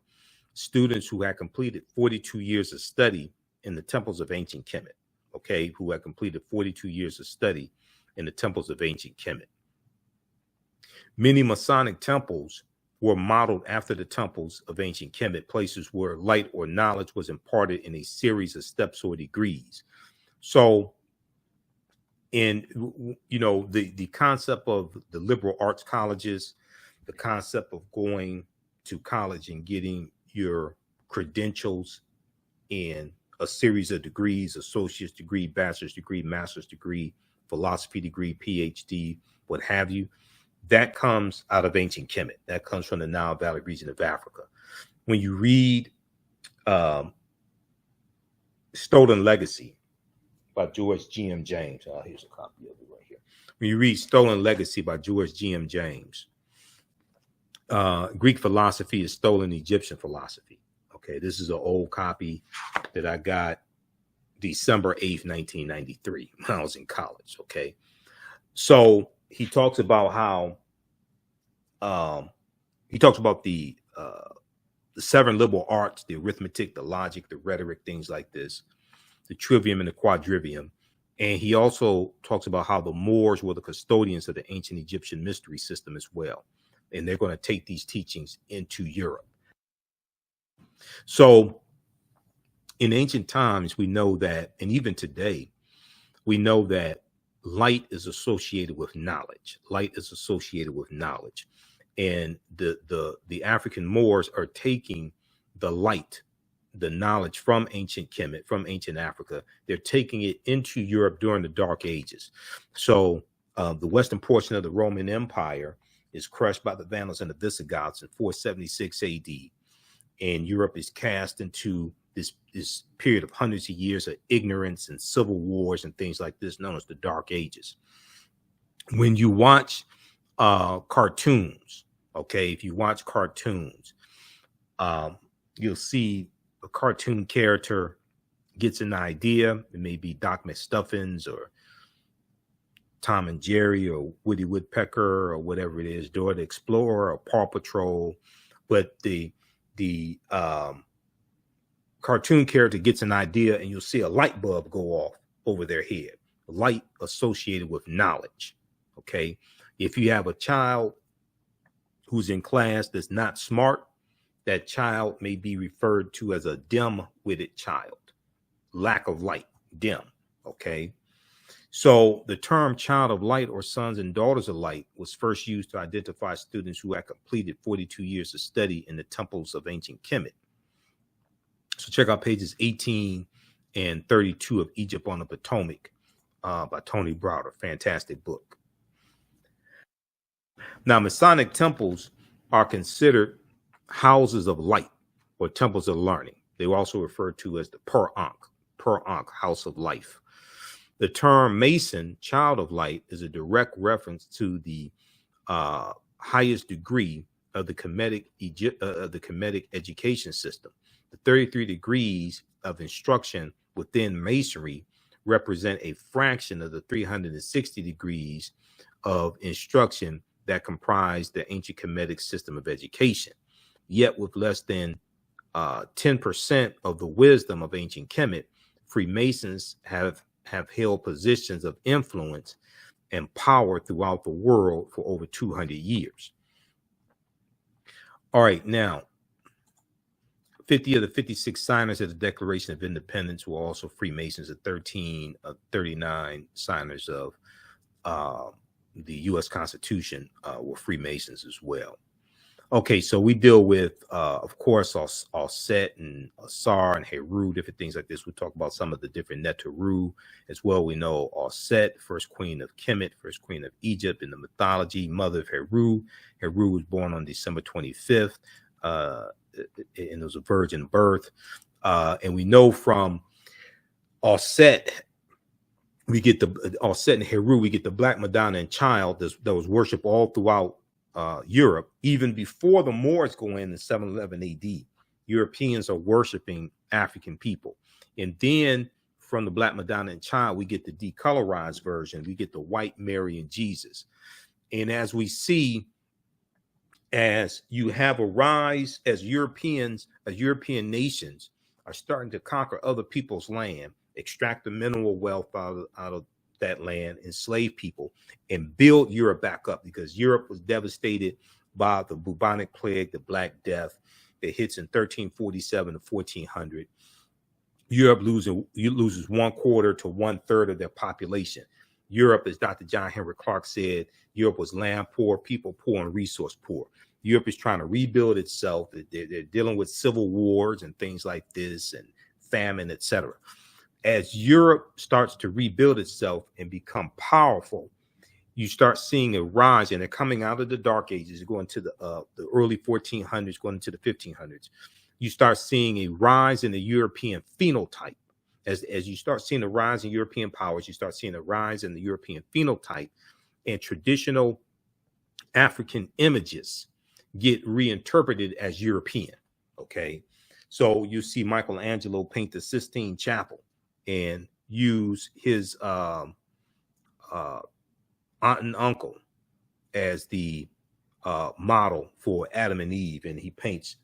S1: students who had completed 42 years of study in the temples of ancient Kemet, okay, who had completed 42 years of study in the temples of ancient Kemet. Many Masonic temples were modeled after the temples of ancient Kemet, places where light or knowledge was imparted in a series of steps or degrees. So, the concept of the liberal arts colleges, the concept of going to college and getting your credentials in a series of degrees, associate's degree, bachelor's degree, master's degree, philosophy degree, PhD, what have you, that comes out of ancient Kemet. That comes from the Nile Valley region of Africa. When you read Stolen Legacy by George G.M. James, here's a copy of it right here. When you read Stolen Legacy by George G.M. James, Greek philosophy is stolen Egyptian philosophy. Okay, this is an old copy that I got December 8th, 1993, when I was in college. Okay, so he talks about how he talks about the 7 liberal arts, the arithmetic, the logic, the rhetoric, things like this, the trivium and the quadrivium. And he also talks about how the Moors were the custodians of the ancient Egyptian mystery system as well. And they're going to take these teachings into Europe. So in ancient times, we know that, and even today, we know that light is associated with knowledge. Light is associated with knowledge. And the African Moors are taking the light, the knowledge from ancient Kemet, from ancient Africa. They're taking it into Europe during the Dark Ages. So the western portion of the Roman Empire is crushed by the Vandals and the Visigoths in 476 AD. And Europe is cast into this period of hundreds of years of ignorance and civil wars and things like this, known as the Dark Ages. When you watch cartoons, okay, if you watch cartoons, you'll see a cartoon character gets an idea. It may be Doc McStuffins or Tom and Jerry or Woody Woodpecker or whatever it is, Dora the Explorer or Paw Patrol. But the cartoon character gets an idea and you'll see a light bulb go off over their head. Light associated with knowledge. Okay. If you have a child who's in class that's not smart, that child may be referred to as a dim-witted child. Lack of light, dim. Okay. So the term child of light or sons and daughters of light was first used to identify students who had completed 42 years of study in the temples of ancient Kemet. So check out pages 18 and 32 of Egypt on the Potomac by Tony Browder. Fantastic book. Now, Masonic temples are considered houses of light or temples of learning. They were also referred to as the Per Ankh, house of life. The term Mason, child of light, is a direct reference to the highest degree of the Kemetic education system. The 33 degrees of instruction within Masonry represent a fraction of the 360 degrees of instruction that comprise the ancient Kemetic system of education. Yet with less than 10% of the wisdom of ancient Kemet, Freemasons have held positions of influence and power throughout the world for over 200 years. All right, now, 50 of the 56 signers of the Declaration of Independence were also Freemasons. The 13 of 39 signers of the U.S. Constitution were Freemasons as well. Okay, so we deal with, of course, Set and Asar and Heru, different things like this. We talk about some of the different Neteru as well. We know Set, first queen of Kemet, first queen of Egypt in the mythology, mother of Heru. Heru was born on December 25th, and it was a virgin birth. And we know from Set, we get the Set and Heru, we get the Black Madonna Child that was worshipped all throughout Europe, even before the Moors go in 711 AD, Europeans are worshiping African people. And then from the Black Madonna and Child, we get the decolorized version. We get the white Mary and Jesus. And as we see, as you have a rise, as European nations are starting to conquer other people's land, extract the mineral wealth out of that land, enslave people, and build Europe back up, because Europe was devastated by the bubonic plague, the Black Death, that hits in 1347 to 1400. Europe loses 1/4 to 1/3 of their population. Europe, as Dr. John Henry Clark said, Europe was land poor, people poor, and resource poor. Europe is trying to rebuild itself. They're dealing with civil wars and things like this, and famine, etc. As Europe starts to rebuild itself and become powerful, you start seeing a rise, and they're coming out of the Dark Ages, going to the early 1400s, going into the 1500s. You start seeing a rise in the European phenotype. As you start seeing a rise in European powers, you start seeing a rise in the European phenotype, and traditional African images get reinterpreted as European. Okay, so you see Michelangelo paint the Sistine Chapel and use his aunt and uncle as the model for Adam and Eve, and he paints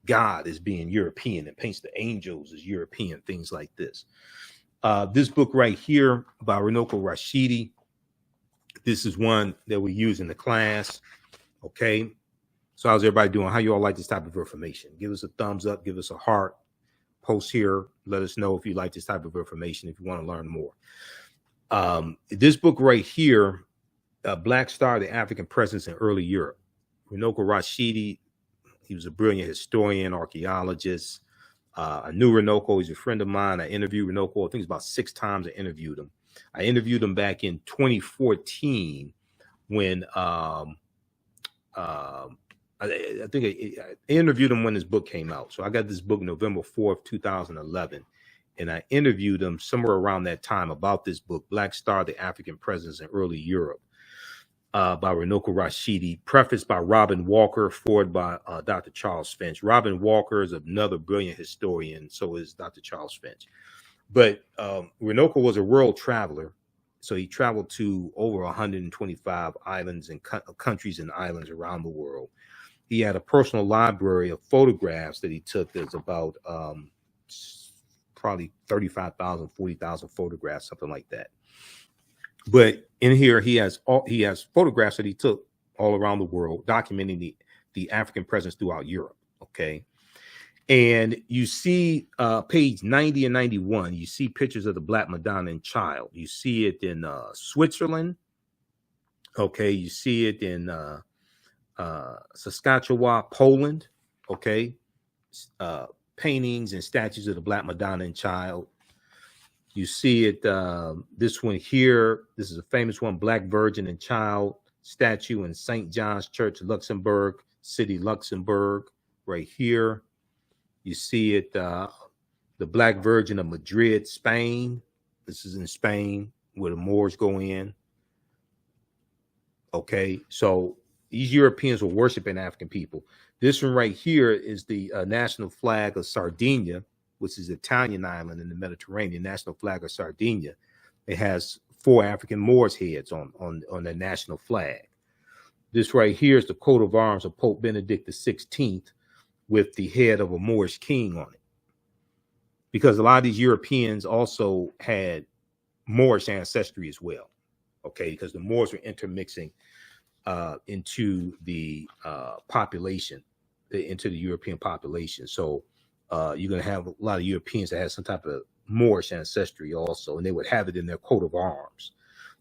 S1: God as being European and paints the angels as European, things like this. This book right here by Runoko Rashidi, this is one that we use in the class. Okay, so how's everybody doing? How you all like this type of information? Give us a thumbs up, give us a heart, post here, let us know if you like this type of information, if you want to learn more. This book right here, Black Star, the African Presence in Early Europe. Runoko Rashidi, he was a brilliant historian, archaeologist. I knew Runoko. He's a friend of mine. I interviewed Runoko. I think it's about 6 times I interviewed him. I interviewed him back in 2014 when I think I interviewed him when his book came out. So I got this book November 4th, 2011. And I interviewed him somewhere around that time about this book, Black Star, the African Presence in Early Europe, by Runoko Rashidi, prefaced by Robin Walker, forward by Dr. Charles Finch. Robin Walker is another brilliant historian, so is Dr. Charles Finch. But Runoko was a world traveler, so he traveled to over 125 islands and countries and islands around the world. He had a personal library of photographs that he took. There's about probably 35,000, 40,000 photographs, something like that. But in here, he has photographs that he took all around the world, documenting the African presence throughout Europe. Okay, and you see page 90 and 91. You see pictures of the Black Madonna and Child. You see it in Switzerland. Okay, you see it in Saskatchewan, Poland. Okay, paintings and statues of the Black Madonna and Child. You see it, this one here, this is a famous one, Black Virgin and Child statue in St. John's Church, Luxembourg City, Luxembourg, right here. You see it, the Black Virgin of Madrid, Spain. This is in Spain, where the Moors go in. Okay, so these Europeans were worshiping African people. This one right here is the national flag of Sardinia, which is an Italian island in the Mediterranean, national flag of Sardinia. It has 4 African Moors heads on the national flag. This right here is the coat of arms of Pope Benedict XVI with the head of a Moorish king on it. Because a lot of these Europeans also had Moorish ancestry as well. Okay, because the Moors were intermixing into the population, into the European population. So you're going to have a lot of Europeans that have some type of Moorish ancestry also, and they would have it in their coat of arms.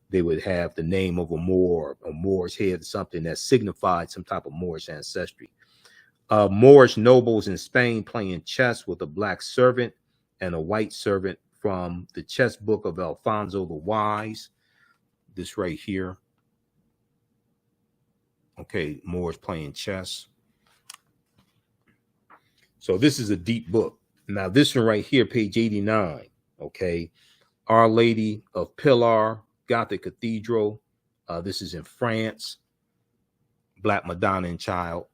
S1: They would have the name of a Moor, a Moor's head, something that signified some type of Moorish ancestry. Moorish nobles in Spain playing chess with a black servant and a white servant from the chess book of Alfonso the Wise. This right here. Okay, Moors playing chess. So this is a deep book. Now this one right here, page 89, okay, Our Lady of Pilar, Gothic Cathedral. This is in France. Black Madonna Child.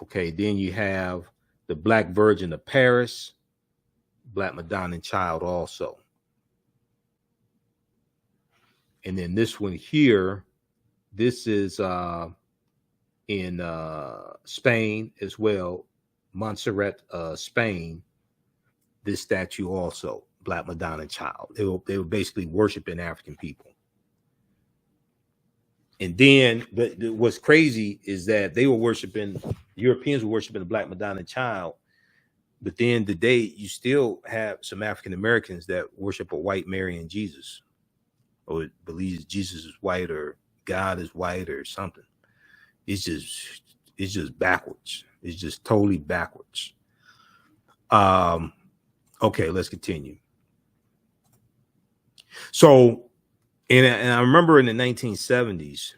S1: Okay, then you have the Black Virgin of Paris, Black Madonna Child also. And then this one here, this is in Spain as well, Montserrat, Spain. This statue also, Black Madonna Child. They were basically worshiping African people. And then what's crazy is that they were worshiping, Europeans were worshiping the Black Madonna Child. But then today, you still have some African Americans that worship a white Mary and Jesus, or believes Jesus is white or God is white or something. It's just backwards. It's just totally backwards. Okay, let's continue. So, and I remember in the 1970s,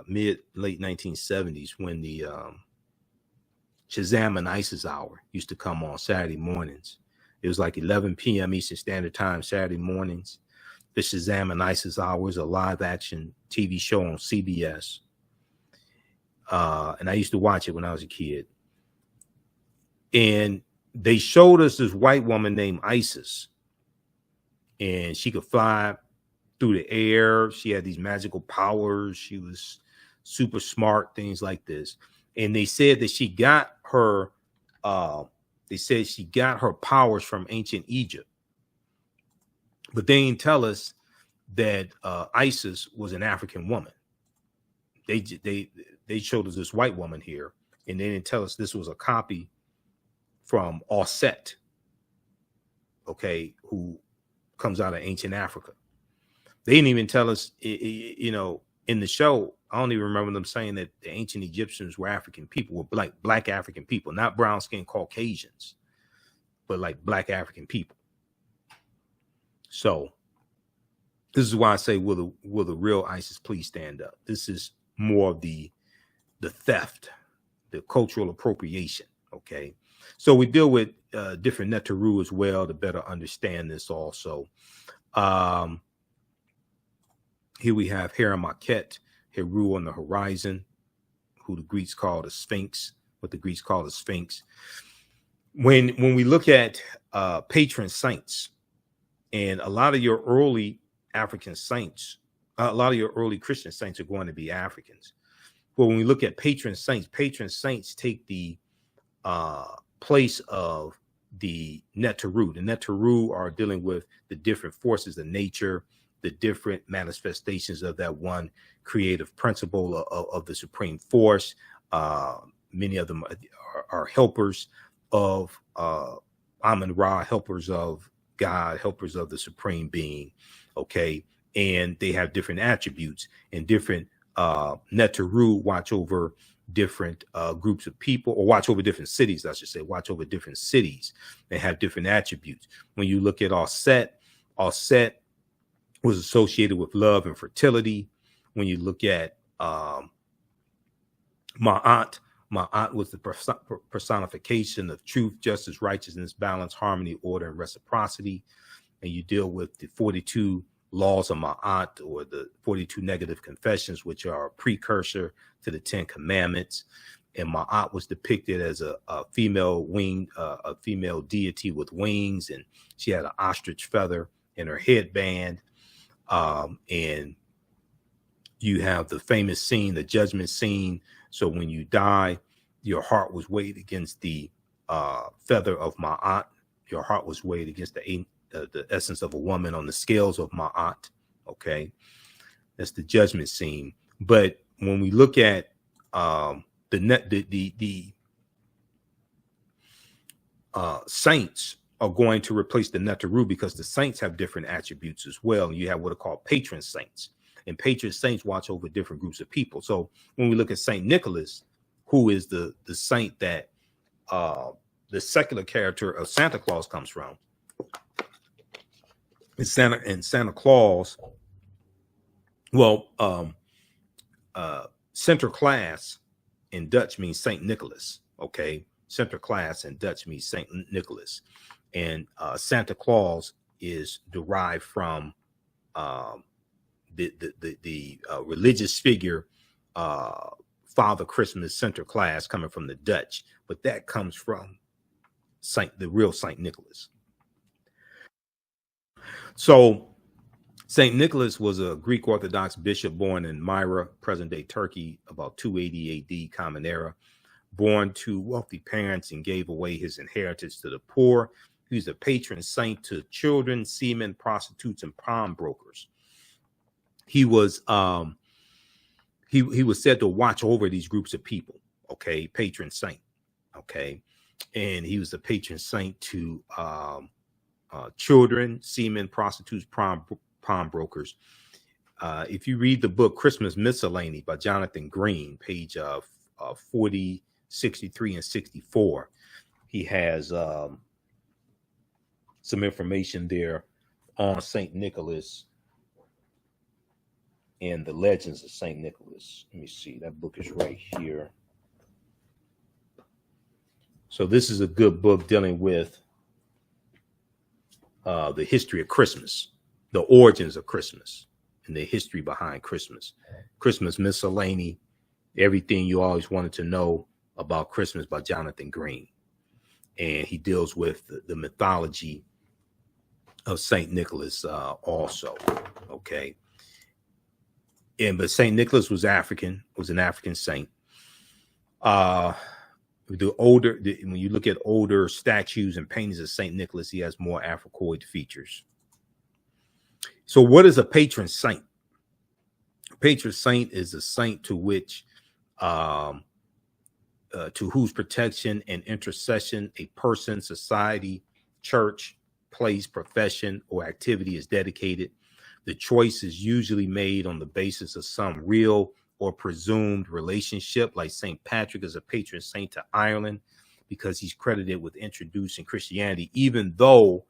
S1: late 1970s, when the Shazam and Isis hour used to come on Saturday mornings. It was like 11 p.m. Eastern Standard Time, Saturday mornings. The Shazam and Isis hour is a live action TV show on CBS. And I used to watch it when I was a kid. And they showed us this white woman named Isis. And she could fly through the air. She had these magical powers. She was super smart, things like this. And they said that she got her powers from ancient Egypt. But they didn't tell us that Isis was an African woman. They showed us this white woman here, and they didn't tell us this was a copy from Bastet, okay, who comes out of ancient Africa. They didn't even tell us, you know, in the show. I don't even remember them saying that the ancient Egyptians were African people, were black African people, not brown-skinned Caucasians, but like black African people. So this is why I say, will the real ISIS please stand up? This is more of the theft, the cultural appropriation. Okay, so we deal with different Neteru as well to better understand this also. Here we have Heramakhet, Heru on the horizon, who the Greeks call the Sphinx, what the Greeks call the Sphinx. When we look at patron saints, and a lot of your early African saints, a lot of your early Christian saints are going to be Africans. But when we look at patron saints take the place of the Neteru. The Neteru are dealing with the different forces of nature, the different manifestations of that one creative principle of the supreme force. Many of them are helpers of Amun-Ra, helpers of God, helpers of the supreme being. Okay, and they have different attributes, and different Neteru watch over different groups of people, or watch over different cities, I should say, watch over different cities. They have different attributes. When you look at Auset was associated with love and fertility. When you look at Ma'at was the personification of truth, justice, righteousness, balance, harmony, order, and reciprocity. And you deal with the 42 laws of Ma'at, or the 42 negative confessions, which are a precursor to the 10 commandments. And Ma'at was depicted as a female a female deity with wings, and she had an ostrich feather in her headband. And you have the famous scene, the judgment scene. So when you die, your heart was weighed against the feather of Ma'at. Your heart was weighed against the essence of a woman on the scales of Ma'at. Okay, that's the judgment scene. But when we look at the saints are going to replace the Neteru, because the saints have different attributes as well. You have what are called patron saints, and patron saints watch over different groups of people. So when we look at Saint Nicholas, who is the saint that the secular character of Santa Claus comes from, and Santa Claus, well, Sinterklaas in Dutch means Saint Nicholas. Okay, Sinterklaas in Dutch means Saint Nicholas. And Santa Claus is derived from the religious figure, Father Christmas Center class coming from the Dutch, but that comes from the real Saint Nicholas. So Saint Nicholas was a Greek Orthodox bishop born in Myra, present-day Turkey, about 280 AD, Common Era. Born to wealthy parents and gave away his inheritance to the poor. He was a patron saint to children, seamen, prostitutes, and pawnbrokers. He was he was said to watch over these groups of people. Okay, patron saint. Okay, and he was the patron saint to children, seamen, prostitutes, pawnbrokers. If you read the book Christmas Miscellany by Jonathan Green, page 40, 63, and 64, he has some information there on Saint Nicholas and the legends of Saint Nicholas. Let me see, that book is right here. So this is a good book dealing with the history of Christmas, the origins of Christmas, and the history behind Christmas. Christmas Miscellany, everything you always wanted to know about Christmas by Jonathan Green. And he deals with the mythology of Saint Nicholas also. Okay. But Saint Nicholas was African, was an African saint. When you look at older statues and paintings of Saint Nicholas, he has more Africoid features. So what is a patron saint? A patron saint is a saint to which to whose protection and intercession a person, society, church, place, profession, or activity is dedicated. The choice is usually made on the basis of some real or presumed relationship, like St. Patrick is a patron saint to Ireland because he's credited with introducing Christianity, even though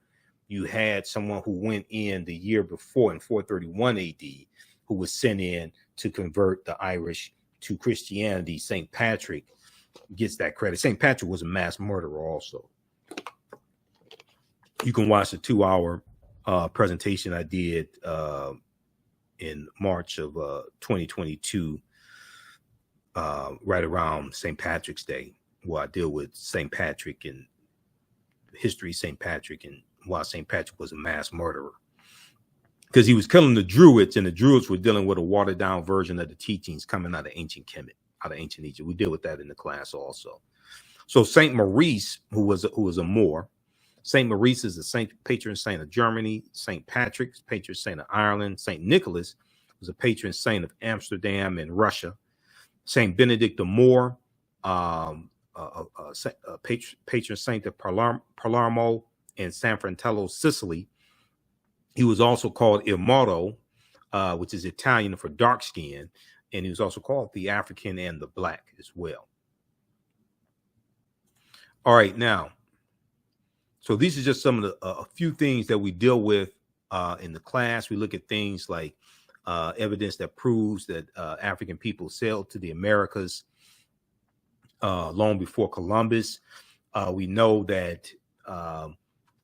S1: you had someone who went in the year before in 431 AD who was sent in to convert the Irish to Christianity. St. Patrick gets that credit. St. Patrick was a mass murderer also. You can watch the 2-hour presentation I did in March of 2022, right around St. Patrick's Day, where I deal with St. Patrick and history of St. Patrick and why St. Patrick was a mass murderer. Because he was killing the Druids, and the Druids were dealing with a watered down version of the teachings coming out of Ancient Kemet, out of ancient Egypt. We deal with that in the class also. So Saint Maurice, who was a Moor, Saint Maurice is the saint, patron saint of Germany. Saint Patrick, patron saint of Ireland. Saint Nicholas was a patron saint of Amsterdam and Russia. Saint Benedict the Moor, patron saint of Palermo and San Fratello, Sicily. He was also called Il Moro, which is Italian for dark skin, and he was also called the African and the Black as well. All right, now, so these are just some of the a few things that we deal with in the class. We look at things like evidence that proves that African people sailed to the Americas long before Columbus. We know that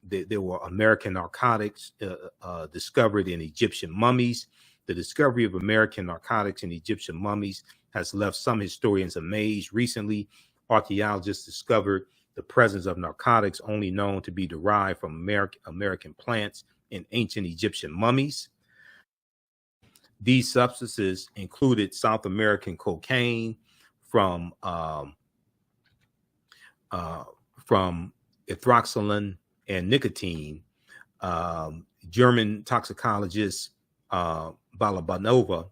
S1: there were American narcotics discovered in Egyptian mummies. The discovery of American narcotics in Egyptian mummies has left some historians amazed. Recently, archaeologists discovered the presence of narcotics only known to be derived from American plants in ancient Egyptian mummies. These substances included South American cocaine from ethoxylin and nicotine. German toxicologist Balabanova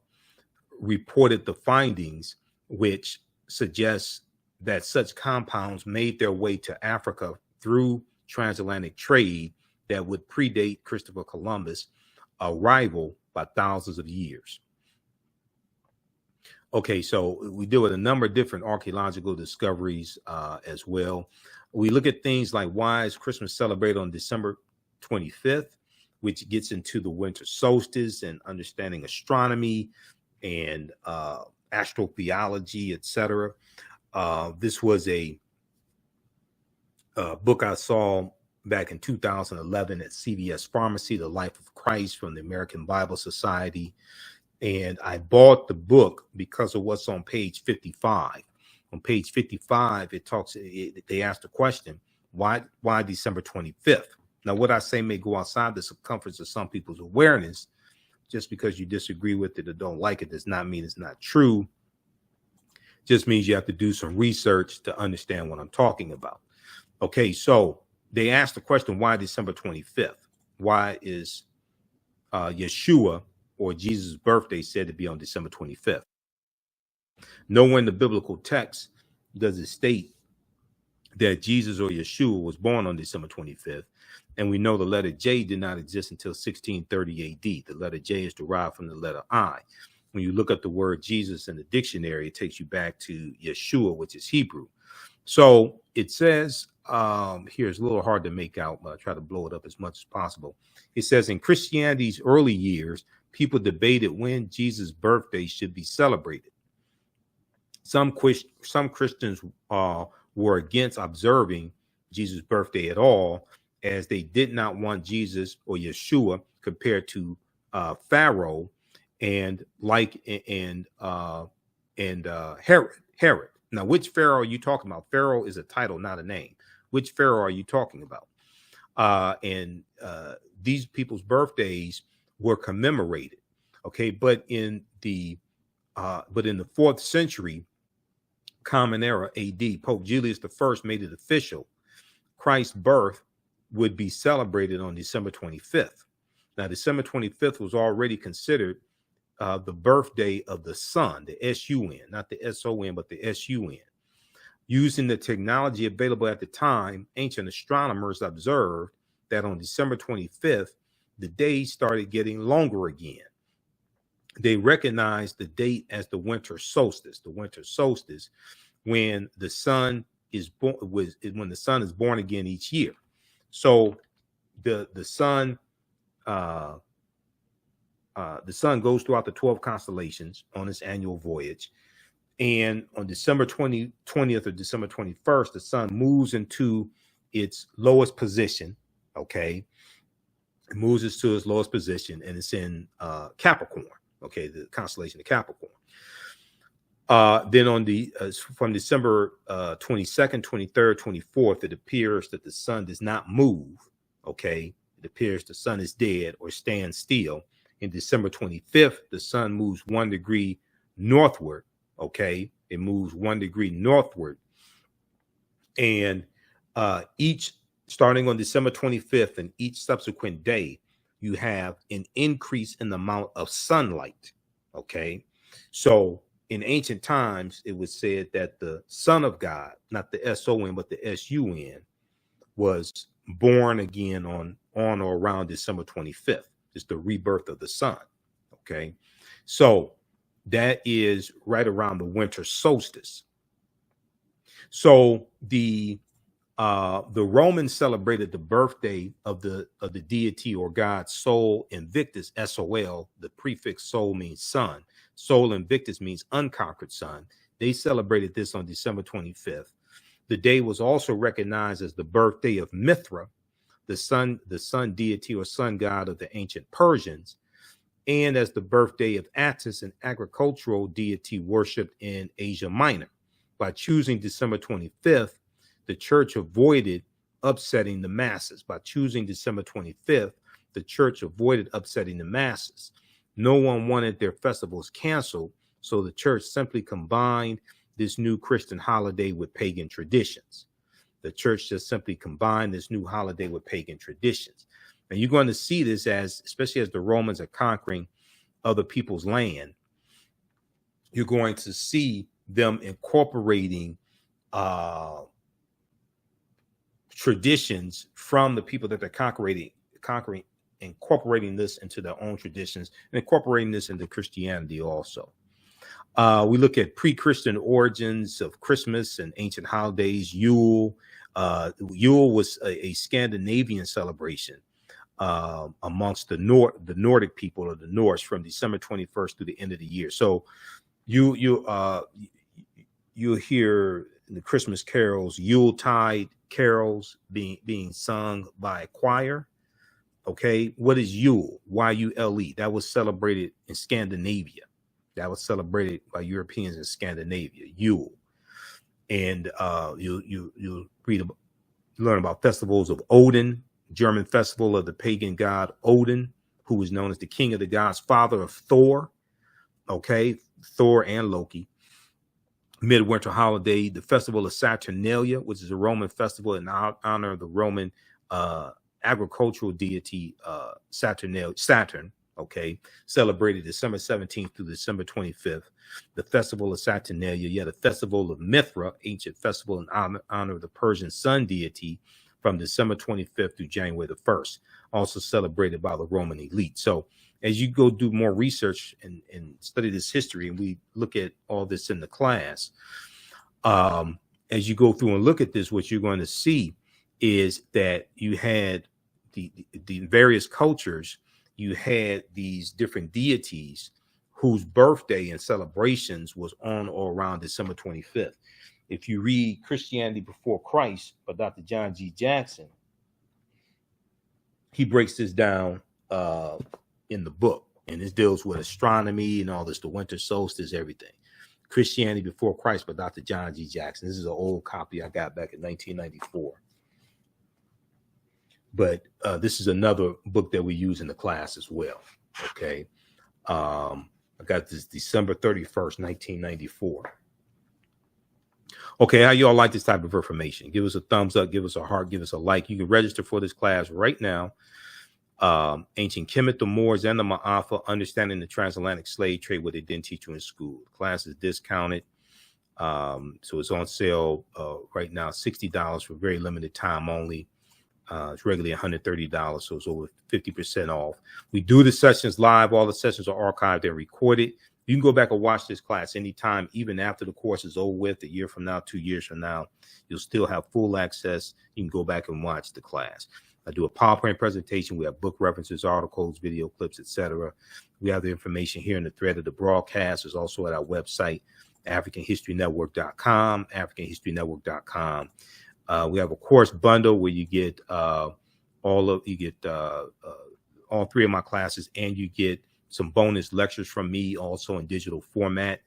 S1: reported the findings, which suggests that such compounds made their way to Africa through transatlantic trade that would predate Christopher Columbus' arrival by thousands of years. Okay, so we deal with a number of different archaeological discoveries as well. We look at things like why is Christmas celebrated on December 25th, which gets into the winter solstice and understanding astronomy and astrotheology, etc. This was a book I saw back in 2011 at CVS Pharmacy, The Life of Christ from the American Bible Society. And I bought the book because of what's on page 55. On page 55, they asked the question, why December 25th? Now, what I say may go outside the circumference of some people's awareness. Just because you disagree with it or don't like it does not mean it's not true. Just means you have to do some research to understand what I'm talking about. Okay, so they asked the question, why December 25th? Why is Yeshua or Jesus' birthday said to be on December 25th? Nowhere in the biblical text does it state that Jesus or Yeshua was born on December 25th. And we know the letter J did not exist until 1630 AD. The letter J is derived from the letter I. When you look up the word Jesus in the dictionary, it takes you back to Yeshua, which is Hebrew. So it says, here it's a little hard to make out, but I try to blow it up as much as possible. It says, in Christianity's early years, people debated when Jesus' birthday should be celebrated. Some Christians were against observing Jesus' birthday at all, as they did not want Jesus or Yeshua compared to Pharaoh and Herod. Now, which Pharaoh are you talking about? Pharaoh is a title, not a name. Which Pharaoh are you talking about? And these people's birthdays were commemorated. Okay, but in the 4th century Common Era AD, Pope Julius I made it official. Christ's birth would be celebrated on December 25th. Now, December 25th was already considered the birthday of the sun, the S-U-N, not the S-O-N, but the S-U-N. Using the technology available at the time, ancient astronomers observed that on December 25th, the days started getting longer again. They recognized the date as the winter solstice. The winter solstice, when the sun is born, when the sun is born again each year. So the sun goes throughout the 12 constellations on its annual voyage. And on December 20th or December 21st, the sun moves into its lowest position. Okay. It moves to its lowest position, and it's in Capricorn. Okay. The constellation of Capricorn. Then on from December 22nd, 23rd, 24th, it appears that the sun does not move. Okay. It appears the sun is dead or stands still. In December 25th, the sun moves 1 degree northward. Okay. It moves 1 degree northward. And starting on December 25th and each subsequent day, you have an increase in the amount of sunlight. Okay. So in ancient times, it was said that the Son of God, not the S-O-N, but the S-U-N, was born again on or around December 25th. It's the rebirth of the sun. Okay. So that is right around the winter solstice. So the Romans celebrated the birthday of the deity or god Sol Invictus, S-O-L. The prefix Sol means sun. Sol Invictus means unconquered sun. They celebrated this on December 25th. The day was also recognized as the birthday of Mithra, the sun deity or sun god of the ancient Persians, and as the birthday of Attis, an agricultural deity worshipped in Asia Minor. By choosing December 25th, the church avoided upsetting the masses. By choosing December 25th, the church avoided upsetting the masses. No one wanted their festivals canceled, so the church simply combined this new Christian holiday with pagan traditions. The church just simply combined this new holiday with pagan traditions. And you're going to see this especially as the Romans are conquering other people's land, you're going to see them incorporating traditions from the people that they're conquering, incorporating this into their own traditions and incorporating this into Christianity also. We look at pre-Christian origins of Christmas and ancient holidays. Yule. Yule was a Scandinavian celebration amongst the Nordic people of the Norse from December 21st through the end of the year. So you'll hear in the Christmas carols, Yuletide carols being sung by a choir. Okay, what is Yule? Y-U-L-E. That was celebrated in Scandinavia. That was celebrated by Europeans in Scandinavia. Yule, and you'll learn about festivals of Odin, German festival of the pagan god Odin, who was known as the king of the gods, father of Thor. Okay, Thor and Loki. Midwinter holiday, the festival of Saturnalia, which is a Roman festival in honor of the Roman agricultural deity Saturn. Okay, celebrated December 17th through December 25th. The festival of Saturnalia, you had a festival of Mithra, ancient festival in honor of the Persian sun deity, from December 25th through January the 1st, also celebrated by the Roman elite. So as you go do more research and study this history, and we look at all this in the class, as you go through and look at this, what you're going to see is that you had the various cultures, you had these different deities whose birthday and celebrations was on or around December 25th. If you read Christianity Before Christ by Dr. John G. Jackson, he breaks this down in the book, and this deals with astronomy and all this, the winter solstice, everything. Christianity Before Christ by Dr. John G. Jackson. This is an old copy I got back in 1994. But this is another book that we use in the class as well. Okay. I got this December 31st, 1994. Okay, how y'all like this type of information? Give us a thumbs up, give us a heart, give us a like. You can register for this class right now. Ancient Kemet, the Moors, and the Ma'afa, Understanding the Transatlantic Slave Trade, what they didn't teach you in school. The class is discounted. So it's on sale right now, $60 for very limited time only. It's regularly $130, so it's over 50% off. We do the sessions live. All the sessions are archived and recorded. You can go back and watch this class anytime, even after the course is over with, a year from now, 2 years from now. You'll still have full access. You can go back and watch the class. I do a PowerPoint presentation. We have book references, articles, video clips, etc. We have the information here in the thread of the broadcast. It's also at our website, AfricanHistoryNetwork.com, AfricanHistoryNetwork.com. We have a course bundle where you get all three of my classes, and you get some bonus lectures from me also in digital format.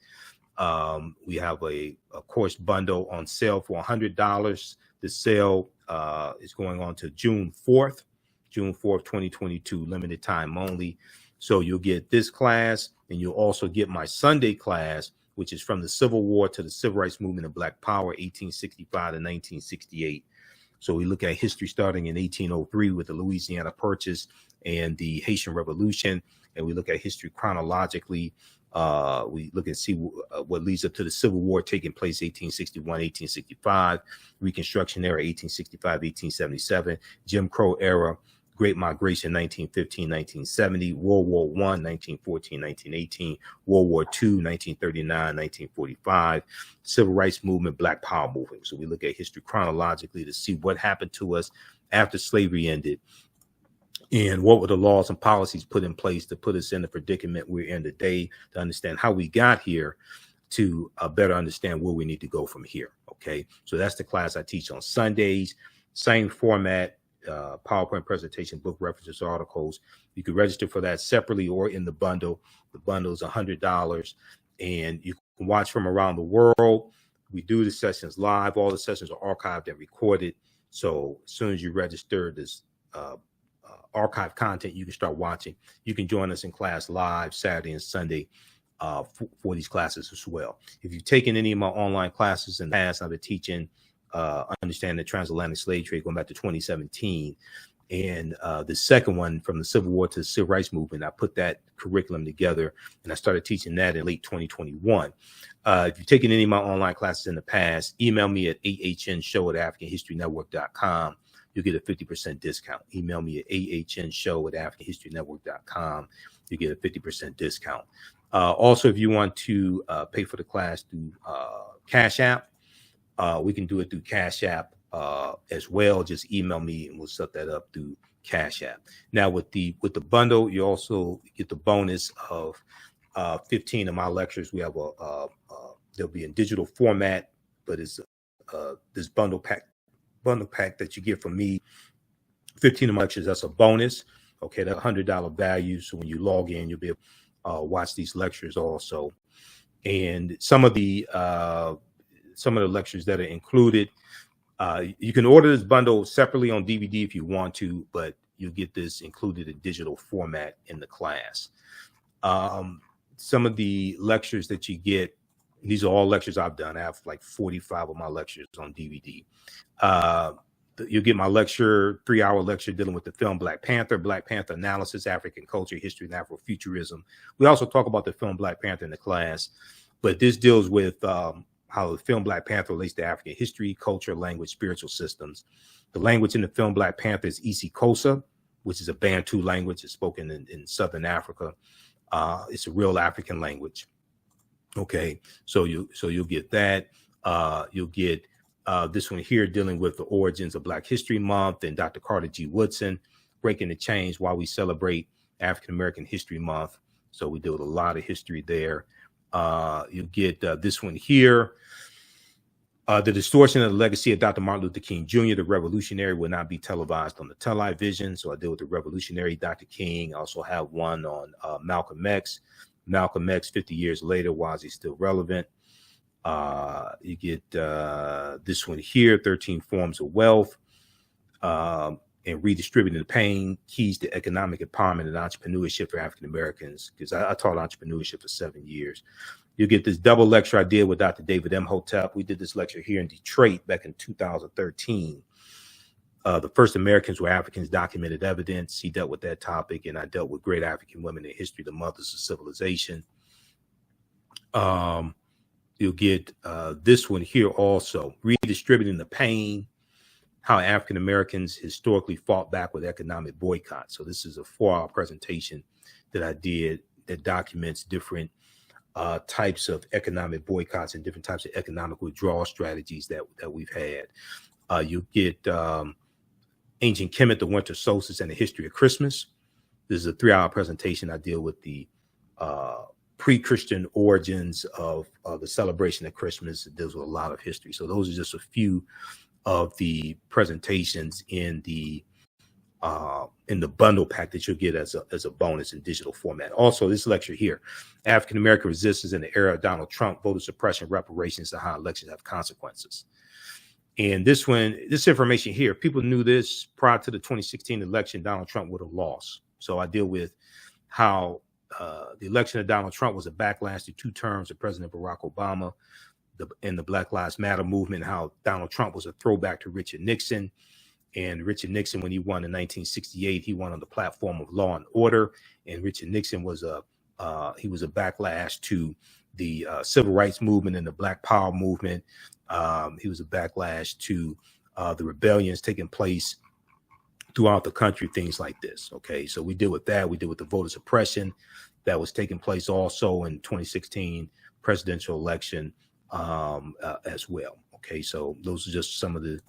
S1: We have a course bundle on sale for $100. The sale is going on to June 4th, 2022, limited time only. So you'll get this class, and you'll also get my Sunday class, which is from the Civil War to the Civil Rights Movement and Black Power, 1865 to 1968. So we look at history starting in 1803 with the Louisiana Purchase and the Haitian Revolution, and we look at history chronologically. We look and see what leads up to the Civil War taking place 1861, 1865, Reconstruction era 1865, 1877, Jim Crow era, Great Migration 1915, 1970, World War I, 1914, 1918, World War II, 1939, 1945, Civil Rights Movement, Black Power movement. So we look at history chronologically to see what happened to us after slavery ended, and what were the laws and policies put in place to put us in the predicament we're in today, to understand how we got here, to better understand where we need to go from here. Okay, so that's the class I teach on Sundays. Same format, PowerPoint presentation, book references, articles. You can register for that separately or in the bundle. The bundle is $100, and you can watch from around the world. We do the sessions live. All the sessions are archived and recorded. So as soon as you register this archive content, you can start watching. You can join us in class live Saturday and Sunday for these classes as well. If you've taken any of my online classes in the past, I've been teaching Understanding the Transatlantic Slave Trade going back to 2017. And the second one, from the Civil War to the Civil Rights Movement, I put that curriculum together, and I started teaching that in late 2021. If you've taken any of my online classes in the past, email me at ahnshow@AfricanHistoryNetwork.com. You'll get a 50% discount. Email me at ahnshow@AfricanHistoryNetwork.com. You get a 50% discount. Also, if you want to pay for the class through Cash App, we can do it through Cash App as well. Just email me and we'll set that up through Cash App. Now with the bundle, you also get the bonus of 15 of my lectures. We have they'll be in digital format, but it's this bundle pack that you get from me. 15 of my lectures, that's a bonus. Okay, that $100 value. So when you log in, you'll be able to watch these lectures also. And some of the lectures that are included, you can order this bundle separately on DVD if you want to, but you'll get this included in digital format in the class. Some of the lectures that you get, these are all lectures I've done. I have like 45 of my lectures on DVD. You'll get my lecture, 3-hour lecture dealing with the film Black Panther analysis, African culture, history, and Afrofuturism. We also talk about the film Black Panther in the class, but this deals with how the film Black Panther relates to African history, culture, language, spiritual systems. The language in the film Black Panther is Khoisan, which is a Bantu language. It's spoken in Southern Africa. It's a real African language. Okay, so you'll get that. You'll get this one here dealing with the origins of Black History Month, and Dr. Carter G. Woodson, Breaking the Chains, why we celebrate African American History Month. So we deal with a lot of history there. You'll get this one here. The distortion of the legacy of Dr. Martin Luther King Jr., the revolutionary, will not be televised on the television. So I deal with the revolutionary Dr. King. I also have one on Malcolm X. Malcolm X, 50 years later, why is he still relevant? You get this one here, 13 Forms of Wealth, and Redistributing the Pain, Keys to Economic Empowerment and Entrepreneurship for African Americans, because I taught entrepreneurship for 7 years. You'll get this double lecture I did with Dr. David Imhotep. We did this lecture here in Detroit back in 2013. The first Americans were Africans, documented evidence. He dealt with that topic, and I dealt with great African women in history, the mothers of civilization. You'll get this one here also, Redistributing the Pain, how African Americans historically fought back with economic boycott. So this is a 4-hour presentation that I did that documents different types of economic boycotts and different types of economic withdrawal strategies that we've had. You'll get Ancient Kemet, the Winter Solstice, and the History of Christmas. This is a 3-hour presentation. I deal with the pre-Christian origins of the celebration of Christmas. It deals with a lot of history. So those are just a few of the presentations in the bundle pack that you'll get as a bonus in digital format. Also, this lecture here, African American resistance in the era of Donald Trump, voter suppression, reparations, and how elections have consequences. And this information here, people knew this prior to the 2016 election, Donald Trump would have lost. So I deal with how the election of Donald Trump was a backlash to 2 terms of President Barack Obama and the Black Lives Matter movement, how Donald Trump was a throwback to Richard Nixon. And Richard Nixon, when he won in 1968, he won on the platform of law and order. And Richard Nixon was a backlash to the civil rights movement and the Black Power movement. He was a backlash to the rebellions taking place throughout the country, things like this. Okay, so we deal with that. We deal with the voter suppression that was taking place also in 2016 presidential election as well. Okay, so those are just some of the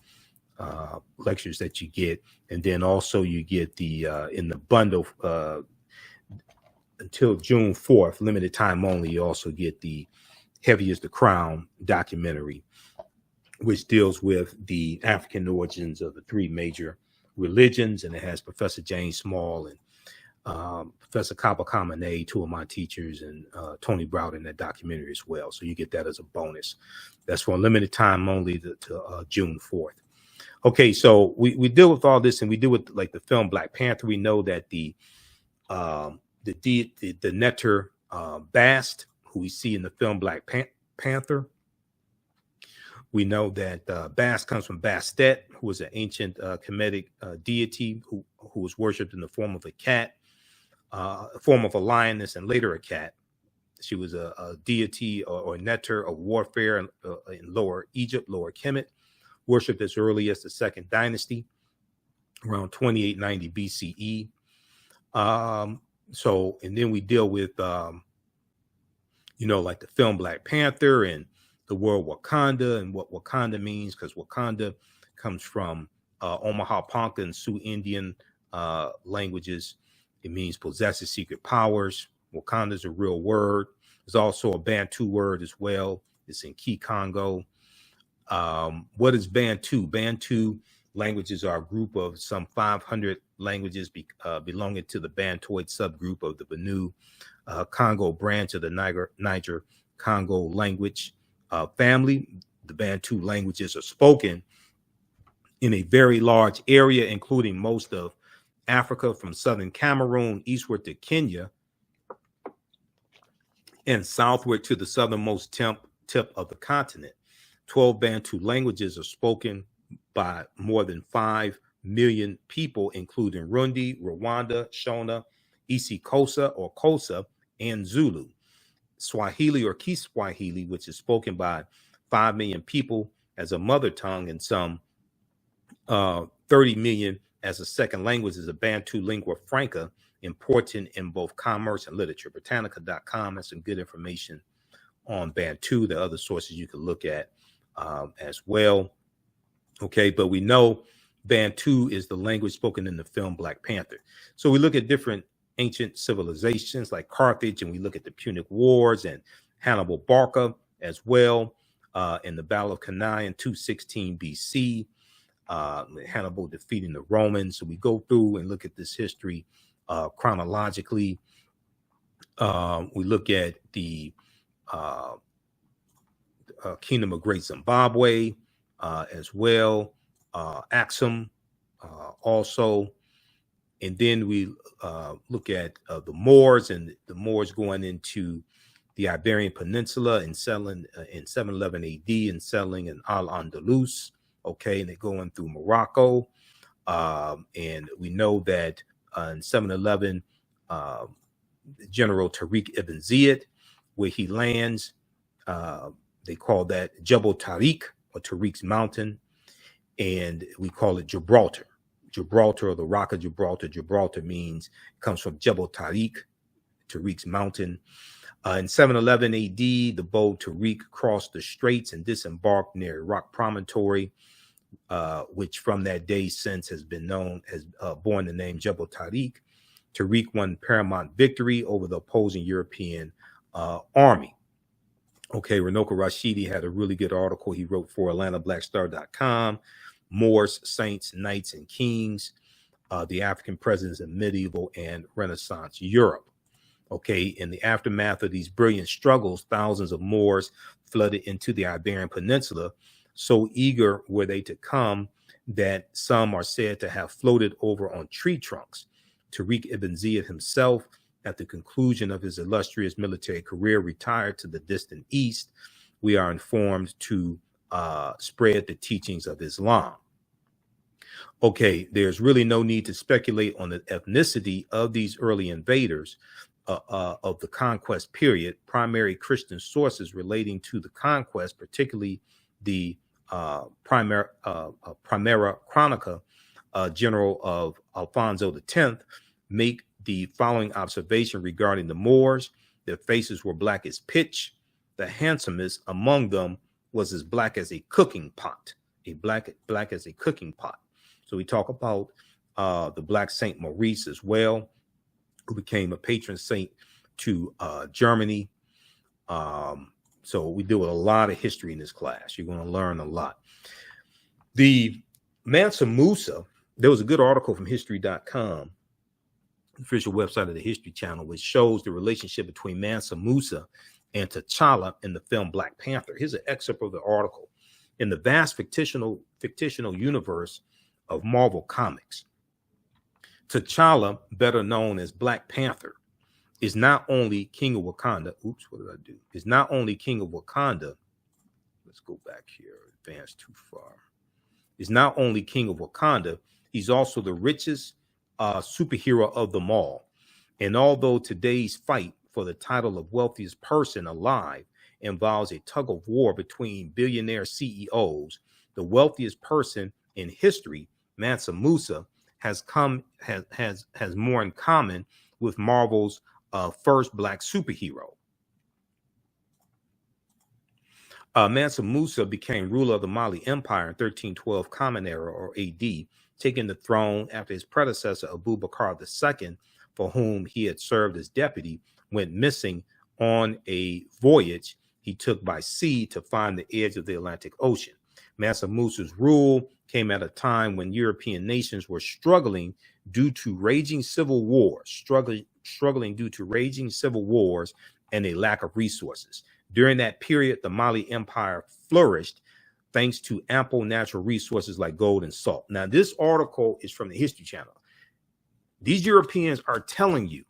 S1: lectures that you get. And then also you get the in the bundle until June 4th, limited time only, you also get the Heavy is the Crown documentary, which deals with the African origins of the 3 major religions. And it has Professor James Small and Professor Kaba Kamene, 2 of my teachers, and Tony Browder in that documentary as well. So you get that as a bonus. That's for a limited time only to June 4th. Okay, so we deal with all this, and we deal with like the film Black Panther. We know that the Neter Bastet, who we see in the film Black Panther, we know that Bastet comes from Bastet, who was an ancient Kemetic deity who was worshipped in the form of a cat, a form of a lioness, and later a cat. She was a deity or Neter of warfare in Lower Egypt, Lower Kemet, worshipped as early as the 2nd dynasty, around 2890 BCE. So, and then we deal with, like the film Black Panther and the word Wakanda and what Wakanda means, because Wakanda comes from Omaha Ponca and Sioux Indian languages. It means possesses secret powers. Wakanda is a real word. There's also a Bantu word as well. It's in Key Congo. What is Bantu? Bantu Languages are a group of some 500 languages belonging to the Bantoid subgroup of the Bantu Congo branch of the Niger Congo language family. The Bantu languages are spoken in a very large area, including most of Africa from southern Cameroon eastward to Kenya and southward to the southernmost tip of the continent. 12 Bantu languages are spoken by more than 5 million people, including Rundi, Rwanda, Shona, Isikosa or Kosa, and Zulu. Swahili or Kiswahili, which is spoken by 5 million people as a mother tongue and some 30 million as a second language, is a Bantu lingua franca, important in both commerce and literature. Britannica.com has some good information on Bantu. There are other sources you can look at as well. Okay, but we know Bantu is the language spoken in the film Black Panther. So we look at different ancient civilizations like Carthage, and we look at the Punic Wars and Hannibal Barca as well in the Battle of Cannae in 216 BC. Hannibal defeating the Romans. So we go through and look at this history chronologically. We look at the Kingdom of Great Zimbabwe as well, Axum also. And then we look at the Moors, and the Moors going into the Iberian Peninsula and settling in 711 AD and settling in Al-Andalus. Okay, and they're going through Morocco. And we know that in 711, General Tariq ibn Ziyad, where he lands, they call that Jebel Tariq, or Tariq's Mountain, and we call it Gibraltar. Gibraltar, or the Rock of Gibraltar. Gibraltar comes from Jebel Tariq, Tariq's Mountain. In 711 AD, the bold Tariq crossed the straits and disembarked near a rock promontory, which from that day since has been known as borne the name Jebel Tariq. Tariq won paramount victory over the opposing European army. Okay, Ranoka Rashidi had a really good article he wrote for AtlantaBlackStar.com, Moors, Saints, Knights, and Kings, the African Presence in Medieval and Renaissance Europe. Okay, in the aftermath of these brilliant struggles, thousands of Moors flooded into the Iberian Peninsula. So eager were they to come that some are said to have floated over on tree trunks. Tariq ibn Ziyad himself, at the conclusion of his illustrious military career, retired to the distant east. We are informed to spread the teachings of Islam. Okay, there's really no need to speculate on the ethnicity of these early invaders of the conquest period. Primary Christian sources relating to the conquest, particularly the Primera Chronica, General of Alfonso X, make the following observation regarding the Moors. Their faces were black as pitch. The handsomest among them was as black as a cooking pot, black as a cooking pot. So we talk about the Black Saint Maurice as well, who became a patron saint to Germany. So we deal with a lot of history in this class. You're going to learn a lot. The Mansa Musa, there was a good article from history.com, official website of the History Channel, which shows the relationship between Mansa Musa and T'Challa in the film Black Panther. Here's an excerpt of the article. In the vast fictional universe of Marvel Comics, T'Challa, better known as Black Panther, is not only king of Wakanda. Oops, what did I do? Is not only king of Wakanda. Let's go back here. Advance too far. Is not only king of Wakanda, he's also the richest superhero of them all. And although today's fight for the title of wealthiest person alive involves a tug of war between billionaire CEOs, the wealthiest person in history, Mansa Musa, has more in common with Marvel's first black superhero. Mansa Musa became ruler of the Mali Empire in 1312 Common Era or AD, taking the throne after his predecessor Abu Bakr II, for whom he had served as deputy, went missing on a voyage he took by sea to find the edge of the Atlantic Ocean. Mansa Musa's rule came at a time when European nations were struggling due to raging civil wars, struggling due to raging civil wars and a lack of resources. During that period, the Mali Empire flourished thanks to ample natural resources like gold and salt. Now, this article is from the History Channel. These Europeans are telling you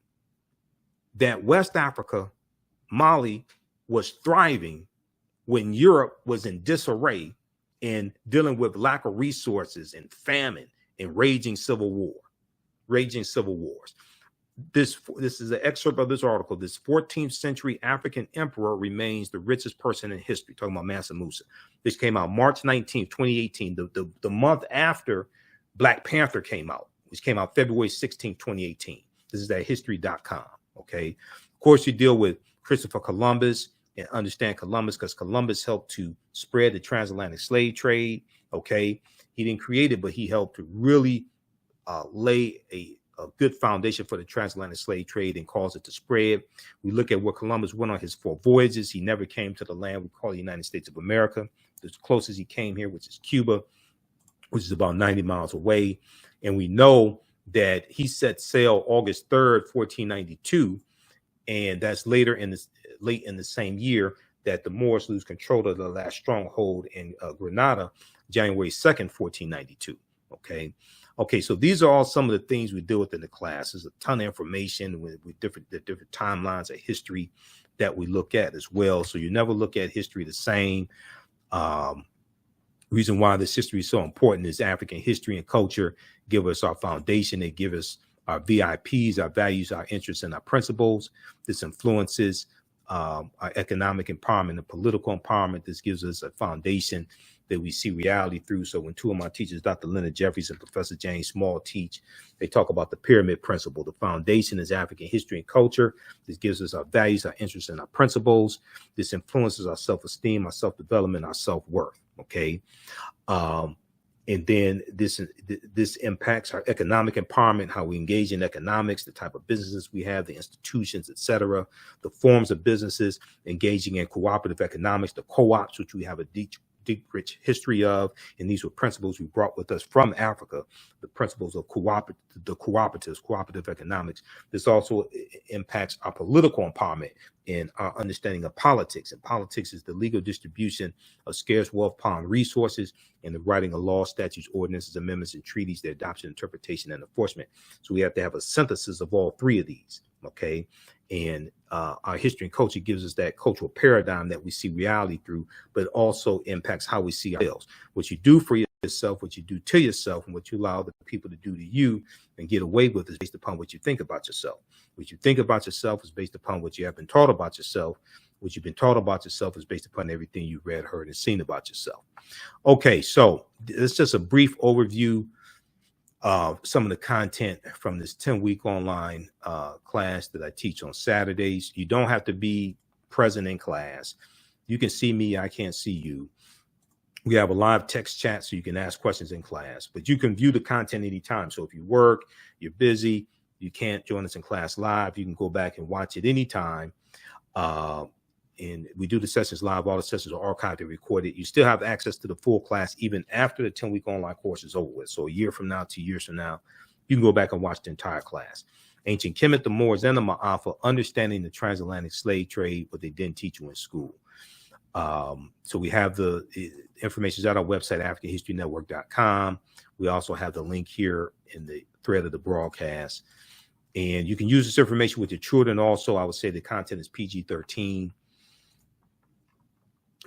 S1: that West Africa, Mali, was thriving when Europe was in disarray and dealing with lack of resources and famine and raging civil wars. This is an excerpt of this article. This 14th century African emperor remains the richest person in history. Talking about Mansa Musa. This came out March 19th, 2018, the month after Black Panther came out, which came out February 16th, 2018. This is at history.com. Okay. Of course, you deal with Christopher Columbus and understand Columbus because Columbus helped to spread the transatlantic slave trade. Okay. He didn't create it, but he helped to really lay a good foundation for the transatlantic slave trade and cause it to spread. We look at where Columbus went on his 4 voyages. He never came to the land we call the United States of America. The closest he came here, which is Cuba, which is about 90 miles away. And we know that he set sail August 3rd, 1492. And that's late in the same year that the Moors lose control of the last stronghold in Granada, January 2nd, 1492. Okay, so these are all some of the things we deal with in the class. There's a ton of information with different timelines of history that we look at as well. So you never look at history the same. Reason why this history is so important is African history and culture give us our foundation. They give us our VIPs, our values, our interests, and our principles. This influences our economic empowerment and political empowerment. This gives us a foundation that we see reality through. So when 2 of my teachers, Dr. Leonard Jeffries and Professor James Small, teach, they talk about the pyramid principle. The foundation is African history and culture. This gives us our values, our interests, and our principles. This influences our self-esteem, our self-development, our self-worth. Okay. And then this impacts our economic empowerment, how we engage in economics, the type of businesses we have, the institutions, etc., the forms of businesses, engaging in cooperative economics, the co-ops, which we have a deep, rich history of. And these were principles we brought with us from Africa, the principles of cooperative economics. This also impacts our political empowerment and our understanding of politics. And politics is the legal distribution of scarce wealth upon resources and the writing of laws, statutes, ordinances, amendments, and treaties, their adoption, interpretation, and enforcement. So we have to have a synthesis of all 3 of these. Okay. And our history and culture gives us that cultural paradigm that we see reality through, but also impacts how we see ourselves. What you do for yourself, what you do to yourself, and what you allow the people to do to you and get away with is based upon what you think about yourself. What you think about yourself is based upon what you have been taught about yourself. What you've been taught about yourself is based upon everything you've read, heard, and seen about yourself. Okay, so it's just a brief overview of some of the content from this 10-week online class that I teach on Saturdays. You don't have to be present in class. You can see me, I can't see you. We have a live text chat so you can ask questions in class, but you can view the content anytime. So if you work, you're busy, you can't join us in class live, you can go back and watch it anytime. And we do the sessions live. All the sessions are archived and recorded. You still have access to the full class even after the 10-week online course is over with. So a year from now, 2 years from now, you can go back and watch the entire class. Ancient Kemet, the Moors, and the Ma'afa, understanding the transatlantic slave trade, what they didn't teach you in school. So we have the information at our website, AfricanHistoryNetwork.com. We also have the link here in the thread of the broadcast. And you can use this information with your children. Also, I would say the content is PG-13.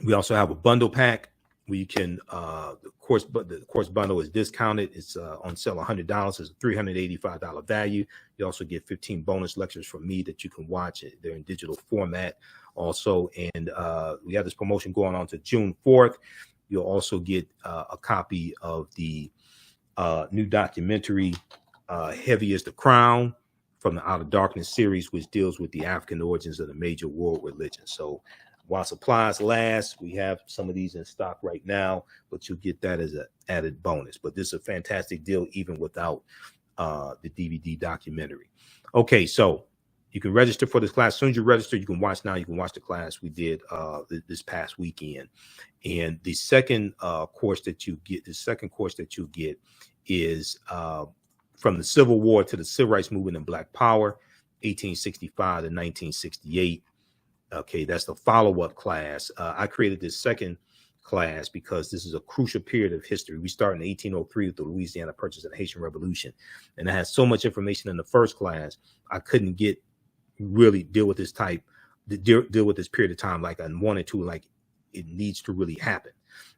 S1: We also have a bundle pack where you can, the course bundle is discounted. It's on sale $100. It's a $385 value. You also get 15 bonus lectures from me that you can watch. They're in digital format also. And we have this promotion going on to June 4th. You'll also get a copy of the new documentary, Heavy as the Crown, from the Out of Darkness series, which deals with the African origins of the major world religions. So while supplies last, we have some of these in stock right now, but you'll get that as an added bonus. But this is a fantastic deal, even without the DVD documentary. Okay, so you can register for this class. As soon as you register, you can watch now. You can watch the class we did this past weekend. And the second course that you get, is from the Civil War to the Civil Rights Movement and Black Power, 1865 to 1968. Okay, that's the follow-up class. I created this second class because this is a crucial period of history. We start in 1803 with the Louisiana Purchase and Haitian Revolution. And I had so much information in the first class, I couldn't really deal with this deal with this period of time like I wanted to, like it needs to really happen.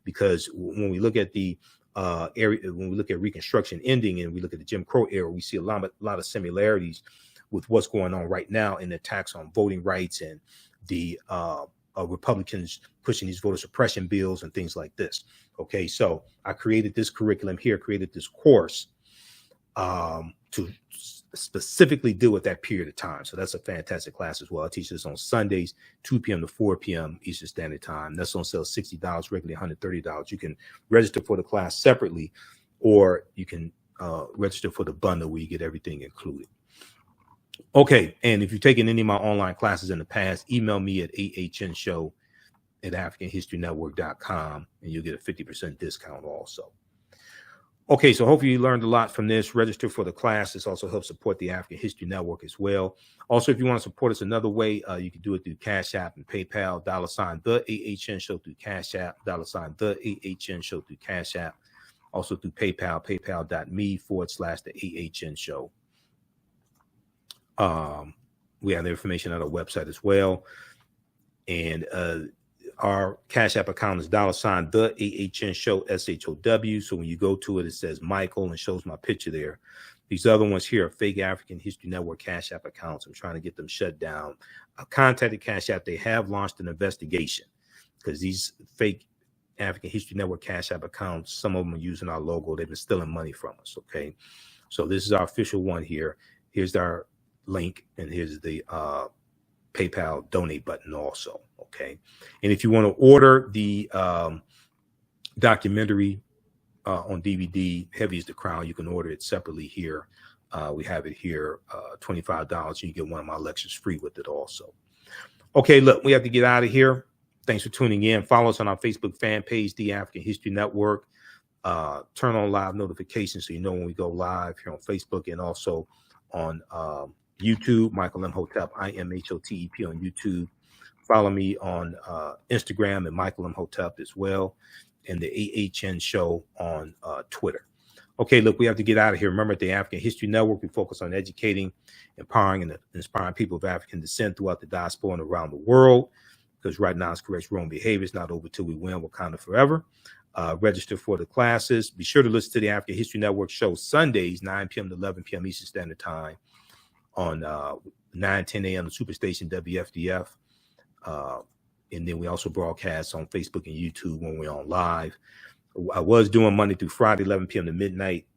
S1: Because when we look at the when we look at Reconstruction ending and we look at the Jim Crow era, we see a lot of similarities with what's going on right now in the attacks on voting rights and the Republicans pushing these voter suppression bills and things like this. Okay, so I created this curriculum here, created this course to specifically deal with that period of time. So that's a fantastic class as well. I teach this on Sundays, 2 p.m. to 4 p.m. Eastern Standard Time. That's on sale $60, regularly $130. You can register for the class separately, or you can register for the bundle where you get everything included. Okay, and if you've taken any of my online classes in the past, email me at ahnshow@africanhistorynetwork.com, and you'll get a 50% discount also. Okay, so hopefully you learned a lot from this. Register for the class. This also helps support the African History Network as well. Also, if you want to support us another way, you can do it through Cash App and PayPal, $ the AHN Show through Cash App, $ the AHN Show through Cash App. Also through PayPal, paypal.me/the AHN Show. We have the information on our website as well. And our Cash App account is $ the AHN Show, SHOW. So when you go to it, it says Michael and shows my picture there. These other ones here are fake African History Network Cash App accounts. I'm trying to get them shut down. I contacted Cash App. They have launched an investigation because these fake African History Network Cash App accounts, some of them are using our logo. They've been stealing money from us. Okay, so this is our official one here. Here's our link, and here's the PayPal donate button also. Okay, and if you want to order the documentary on DVD, Heavy is the Crown, you can order it separately here. We have it here, $25. You get one of my lectures free with it also. Okay, look, we have to get out of here. Thanks for tuning in. Follow us on our Facebook fan page, The African History Network. Turn on live notifications so you know when we go live here on Facebook, and also on YouTube, Michael Imhotep, IMHOTEP on YouTube. Follow me on Instagram at Michael Imhotep as well, and the AHN Show on Twitter. Okay, look, we have to get out of here. Remember, at the African History Network, we focus on educating, empowering, and inspiring people of African descent throughout the diaspora and around the world, because right now it's correct wrong behavior. It's not over till we win. Wakanda forever. Register for the classes. Be sure to listen to the African History Network show Sundays, 9 p.m. to 11 p.m. Eastern Standard Time on 9:10 a.m. the Superstation WFDF. And then we also broadcast on Facebook and YouTube when we're on live. I was doing Monday through Friday, 11 p.m. to midnight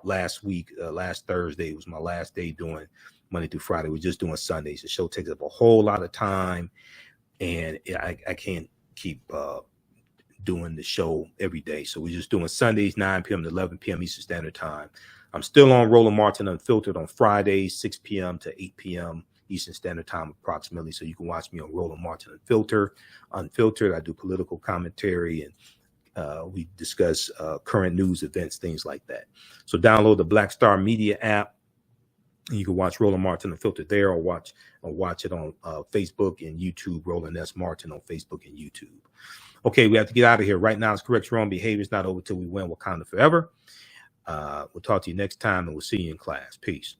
S1: last week. Last Thursday was my last day doing Monday through Friday. We're just doing Sundays. The show takes up a whole lot of time, and I can't keep doing the show every day. So we're just doing Sundays, 9 p.m. to 11 p.m. Eastern Standard Time. I'm still on Roland Martin Unfiltered on Fridays, 6 p.m. to 8 p.m. Eastern Standard Time approximately. So you can watch me on Roland Martin Unfiltered. I do political commentary, and we discuss current news events, things like that. So download the Black Star Media app. And you can watch Roland Martin Unfiltered there, or watch it on Facebook and YouTube, Roland S. Martin on Facebook and YouTube. Okay, we have to get out of here. Right now, it's correct wrong behavior. It's not over till we win. Wakanda forever. We'll talk to you next time, and we'll see you in class. Peace.